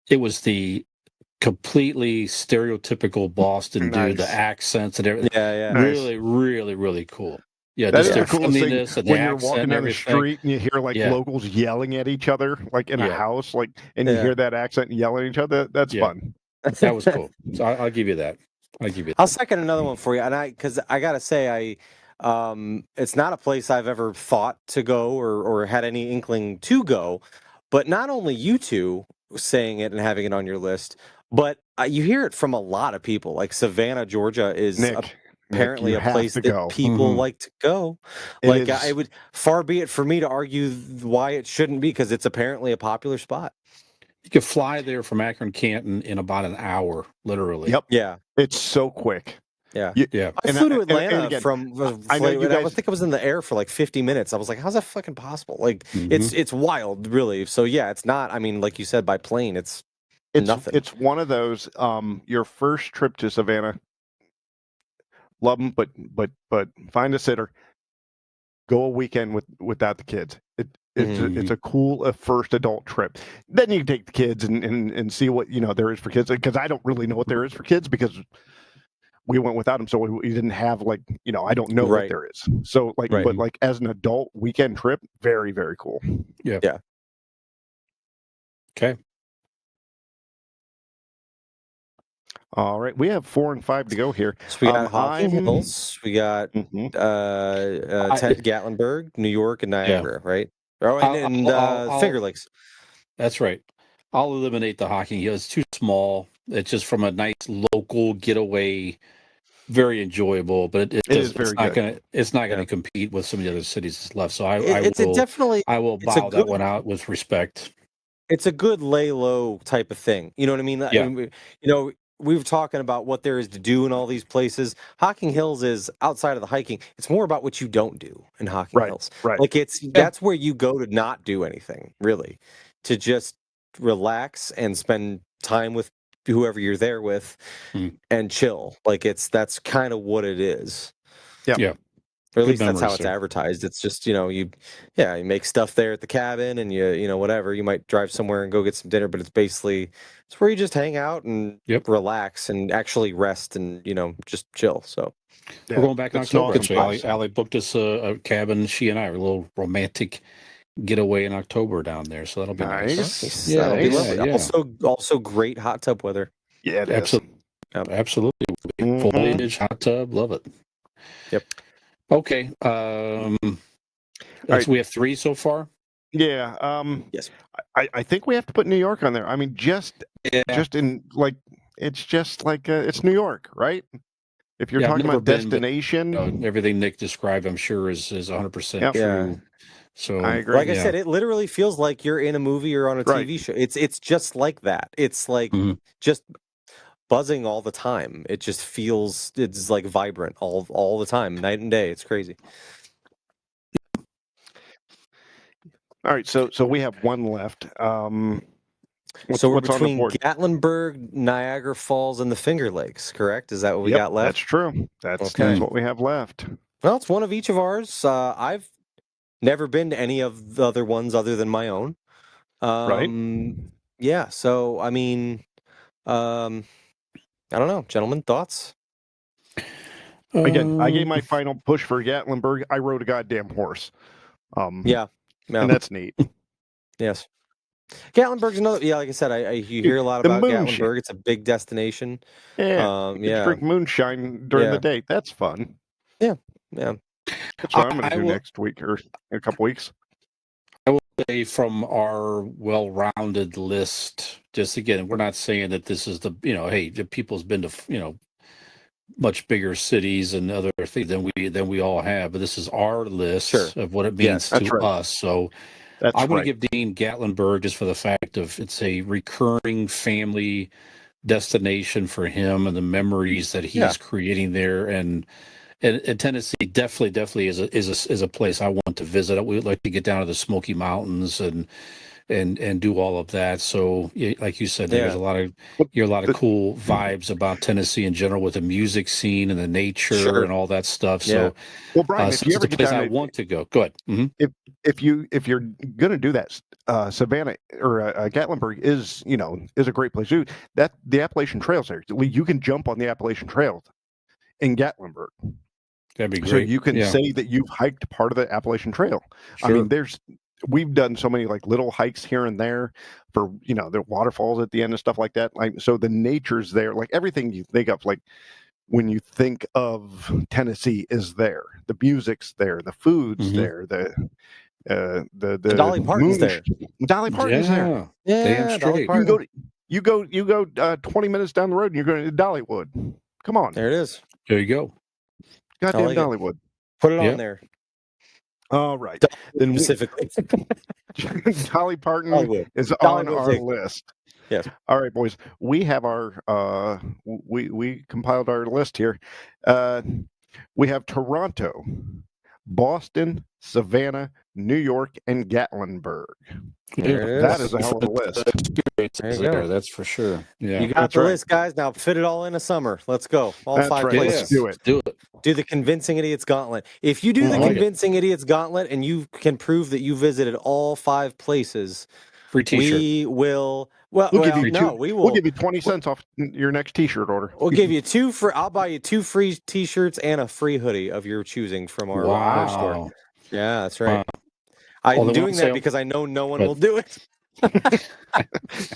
it was the completely stereotypical Boston dude, the Nice. accents and everything. Yeah. Nice. Really, really, really cool. Yeah, That just is their the coolest thing friendliness and the when you're accent walking and down the everything. street and you hear like Yeah. locals yelling at each other, like in a Yeah. house, like, and you Yeah. hear that accent and yelling at each other. That's Yeah. fun. That was cool. So I'll give you that. I'll second another one for you, and because I gotta say, it's not a place I've ever thought to go or had any inkling to go, but not only you two saying it and having it on your list, but you hear it from a lot of people. Like Savannah, Georgia, is Nick, apparently you a have place to that go. people Mhm. like to go. It Like is- it would far be it for me to argue why it shouldn't be, because it's apparently a popular spot. You could fly there from Akron, Canton in about an hour, literally. Yep. Yeah. It's so quick. Yeah. Yeah. I And flew to and Atlanta again, from. I know you I guys- think I was in the air for like 50 minutes. I was like, "How's that fucking possible?" Like, Mhm. it's wild, really. So yeah, it's not. I mean, like you said, by plane, it's nothing. It's one of those. Your first trip to Savannah, love them, but find a sitter. Go a weekend without the kids. It's a cool first adult trip. Then you can take the kids and see what there is for kids, because I don't really know what there is for kids because we went without them, so we didn't have I don't know what Right. there is. So Right. but like as an adult weekend trip, very, very cool. Yeah. Yeah. Okay. All right, we have 4 and 5 to go here. So we got Hocking I'm- Hills. We got Mhm. Ted Gatlinburg, New York, and Niagara, right? Oh, I'll- Finger Lakes. That's right. I'll eliminate the Hocking Hill. It's too small. It's just from a nice local getaway, very enjoyable, but is very good. It's not gonna Yeah. compete with some of the other cities that's left. So I It's will definitely. I will it's a bow that good- one out with respect. It's a good lay low type of thing. You know what I mean? Yeah. We were talking about what there is to do in all these places. Hocking Hills is outside of the hiking. It's more about what you don't do in Hocking Hills. Right. Like that's where you go to not do anything, really, to just relax and spend time with whoever you're there with and chill. Like that's kind of what it is. Yeah. Or at Good least that's how memories it's there. advertised. It's just, you make stuff there at the cabin and whatever. You might drive somewhere and go get some dinner, but it's where you just hang out and relax and actually rest and, just chill. So We're going back in it's October. an awesome Actually, place. Allie booked us a cabin. She and I are a little romantic getaway in October down there, so that'll be nice. Nice. Yeah, that'll be yeah, lovely. yeah. Also great hot tub weather. Yeah, it is. Absolutely. Yep. Absolutely. Mhm. Foliage, hot tub, love it. Yep. Okay. right. We have 3 so far. Yeah. Yes. I think we have to put New York on there. I mean, just Yeah. in it's just like it's New York, right? If you're Yeah, I've talking never about been, but, destination, everything Nick described, I'm sure is 100% Yep. true. Yeah. So I agree. Like I said, it literally feels like you're in a movie or on a Right. TV show. It's just like that. It's like just buzzing all the time. It just feels it's like vibrant all the time, night and day. It's crazy. all right. So we have one left. So we're what's on the between board? Gatlinburg, Niagara Falls, and the Finger Lakes, correct? Is that what we Yep, got left? That's true. That's Okay. what we have left. Well, it's one of each of ours. I've never been to any of the other ones other than my own. Right. Yeah. So I mean, I don't know, gentlemen, thoughts? Again, I gave my final push for Gatlinburg. I rode a goddamn horse. Yeah. And that's neat. Yes. Gatlinburg's another. Yeah, like I said, you hear a lot the about moonshine. Gatlinburg. It's a big destination. Yeah. You can drink moonshine during the day. That's fun. Yeah. That's what I'm going to do will- next week or in a couple weeks. I will say from our well-rounded list, just again, we're not saying that this is hey, the people's been to, much bigger cities and other things than we all have, but this is our list of what it means that's to right. us. So That's I'm going right. to give Dean Gatlinburg just for the fact of it's a recurring family destination for him and the memories that he's creating there, and Tennessee definitely is a place I want to visit. We would like to get down to the Smoky Mountains and and do all of that. So, like you said, there's a lot of cool vibes about Tennessee in general with the music scene and the nature and all that stuff. So, well, Brian, if so you it's ever a get place down I want to go. Go ahead. Mm-hmm. if you're gonna do that, Savannah or Gatlinburg is a great place to do that. The Appalachian Trail's there. You can jump on the Appalachian Trail in Gatlinburg. That'd be great. So you can say that you've hiked part of the Appalachian Trail. Sure. I mean, we've done so many like little hikes here and there for the waterfalls at the end and stuff like that. Like, so the nature's there. Like everything you think of, like when you think of Tennessee, is there. The music's there. The food's there. The Dolly Parton's there. Dolly Parton's there. Yeah, damn Dolly straight. Parton. You go 20 minutes down the road and you're going to Dollywood. Come on. There it is. There you go. Goddamn like it. Dollywood. Put it on there. All right. Then Specifically. Dolly Parton Dollywood. is Dollywood on our thing. list. Yes. All right, boys. We have our we compiled our list here. We have Toronto, Boston, Savannah, New York, and Gatlinburg. That is a hell of a list. There you go. That's for sure. Yeah. You got the list, guys. Now fit it all in a summer. Let's go. All 5 places. Let's do it. Do it. Do the Convincing Idiots Gauntlet. If you do the Convincing Idiots Gauntlet and you can prove that you visited all 5 places, free T-shirt. we will. We'll give you 20 cents off your next T-shirt order. We'll give you 2 free. I'll buy you 2 free T-shirts and a free hoodie of your choosing from our merch store. Yeah, that's right. Wow. I'm doing that because I know no one will do it. Because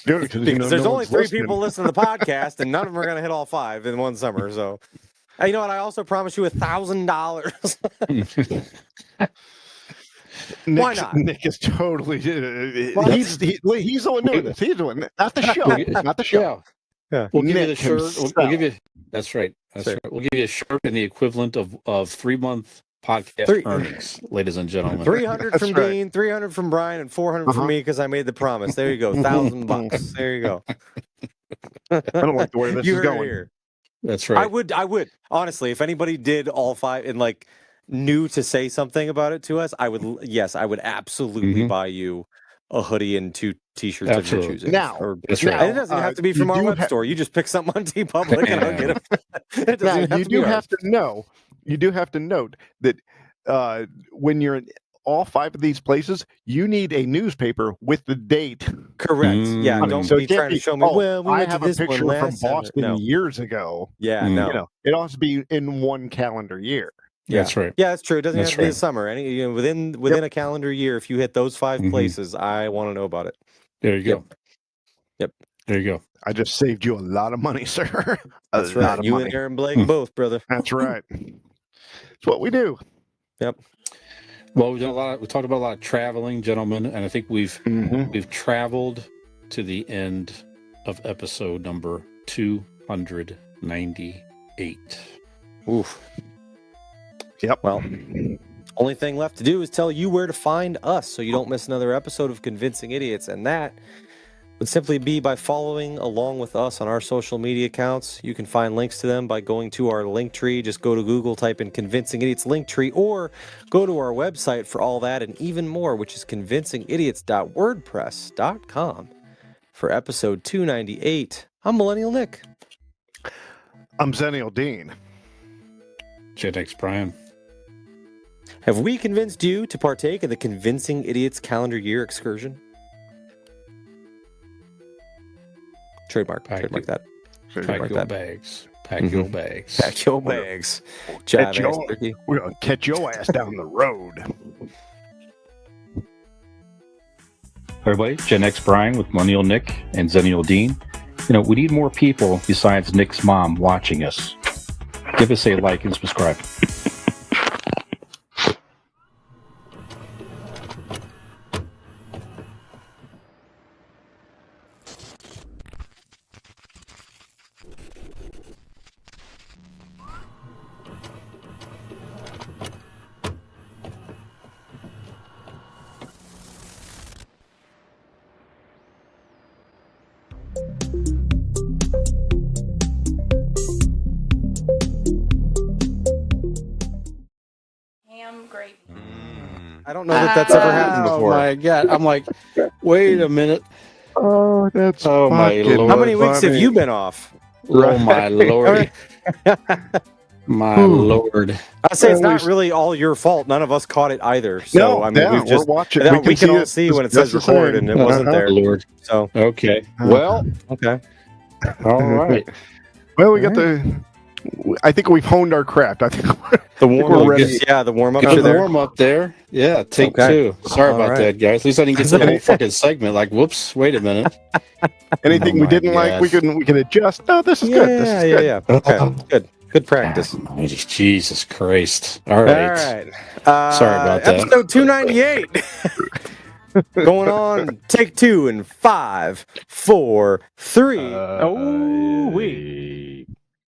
there's only 3 people listening to the podcast, and none of them are going to hit all 5 in one summer. So, you know what? I also promise you $1,000. Why not? Nick is totally. He's the one doing this. He's doing it. Not the show. Not the show. Yeah. We'll give you the shirt. We'll give you. That's right. That's right. We'll give you a shirt and the equivalent of 3-month podcast earnings, ladies and gentlemen. 300 from Dean, 300 from Brian, and 400 from me because I made the promise. There you go, $1,000. There you go. I don't like the way this is going. Here. That's right. I would honestly, if anybody did all 5 and like knew to say something about it to us, I would absolutely buy you a hoodie and 2 T-shirts of your choosing. Now, that's right. And it doesn't have to be from our web store. You just pick something on TeePublic and I'll get it. You do have to note that when you're in all 5 of these places, you need a newspaper with the date. Correct. Yeah. Don't be trying to show me. Well, we I have a picture from Boston years ago. Yeah. No. It has to be in one calendar year. Yeah. That's right. Yeah, that's true. It doesn't have to be the summer. Within a calendar year, if you hit those 5 places, I want to know about it. There you go. Yep. There you go. I just saved you a lot of money, sir. That's right. You and Aaron Blake both, brother. That's right. It's what we do. Yep. Well, we've done we talked about a lot of traveling, gentlemen, and I think we've traveled to the end of episode number 298. Oof. Yep. Well, only thing left to do is tell you where to find us so you don't miss another episode of Convincing Idiots, and that would simply be by following along with us on our social media accounts. You can find links to them by going to our link tree. Just go to Google, type in Convincing Idiots link tree, or go to our website for all that and even more, which is convincingidiots.wordpress.com. For episode 298, I'm Millennial Nick. I'm Zennial Dean. Gen X Brian. Have we convinced you to partake in the Convincing Idiots calendar year excursion? Trademark that. Pack your bags. Pack your bags. Pack your bags. We're going to catch your ass down the road. Everybody, Gen X Brian with Millennial Nick and Zennial Dean. We need more people besides Nick's mom watching us. Give us a like and subscribe. Ham gravy. I don't know that that's ever happened before. Oh my God. I'm like, Wait a minute. Oh, that's Oh, my fucking Lord. How many weeks have funny. you been off? Oh, my Lord. My Ooh. Lord. I say it's Well, not we- really all your fault. None of us caught it either. So No, I mean, yeah, we've just we're watching. we can all it see when it just says the record, same. and it wasn't Uh-huh. there. Lord. So Okay. Well, okay. all right. Well, we got the. I think we've honed our craft. I think The we're warm up, ready. the warm ups Good are there. warm up there. Yeah, take Okay. two. Sorry All about right. that, guys. At least I didn't get to the whole fucking segment. Like, whoops, wait a minute. Anything Oh, we my didn't like, we God. can adjust. No, this is good. This is good. Yeah. Okay. Good practice. Almighty Jesus Christ. All All right. right. Sorry about that. Episode 298. Going on. Take two in 5, 4, 3. Oh, wait.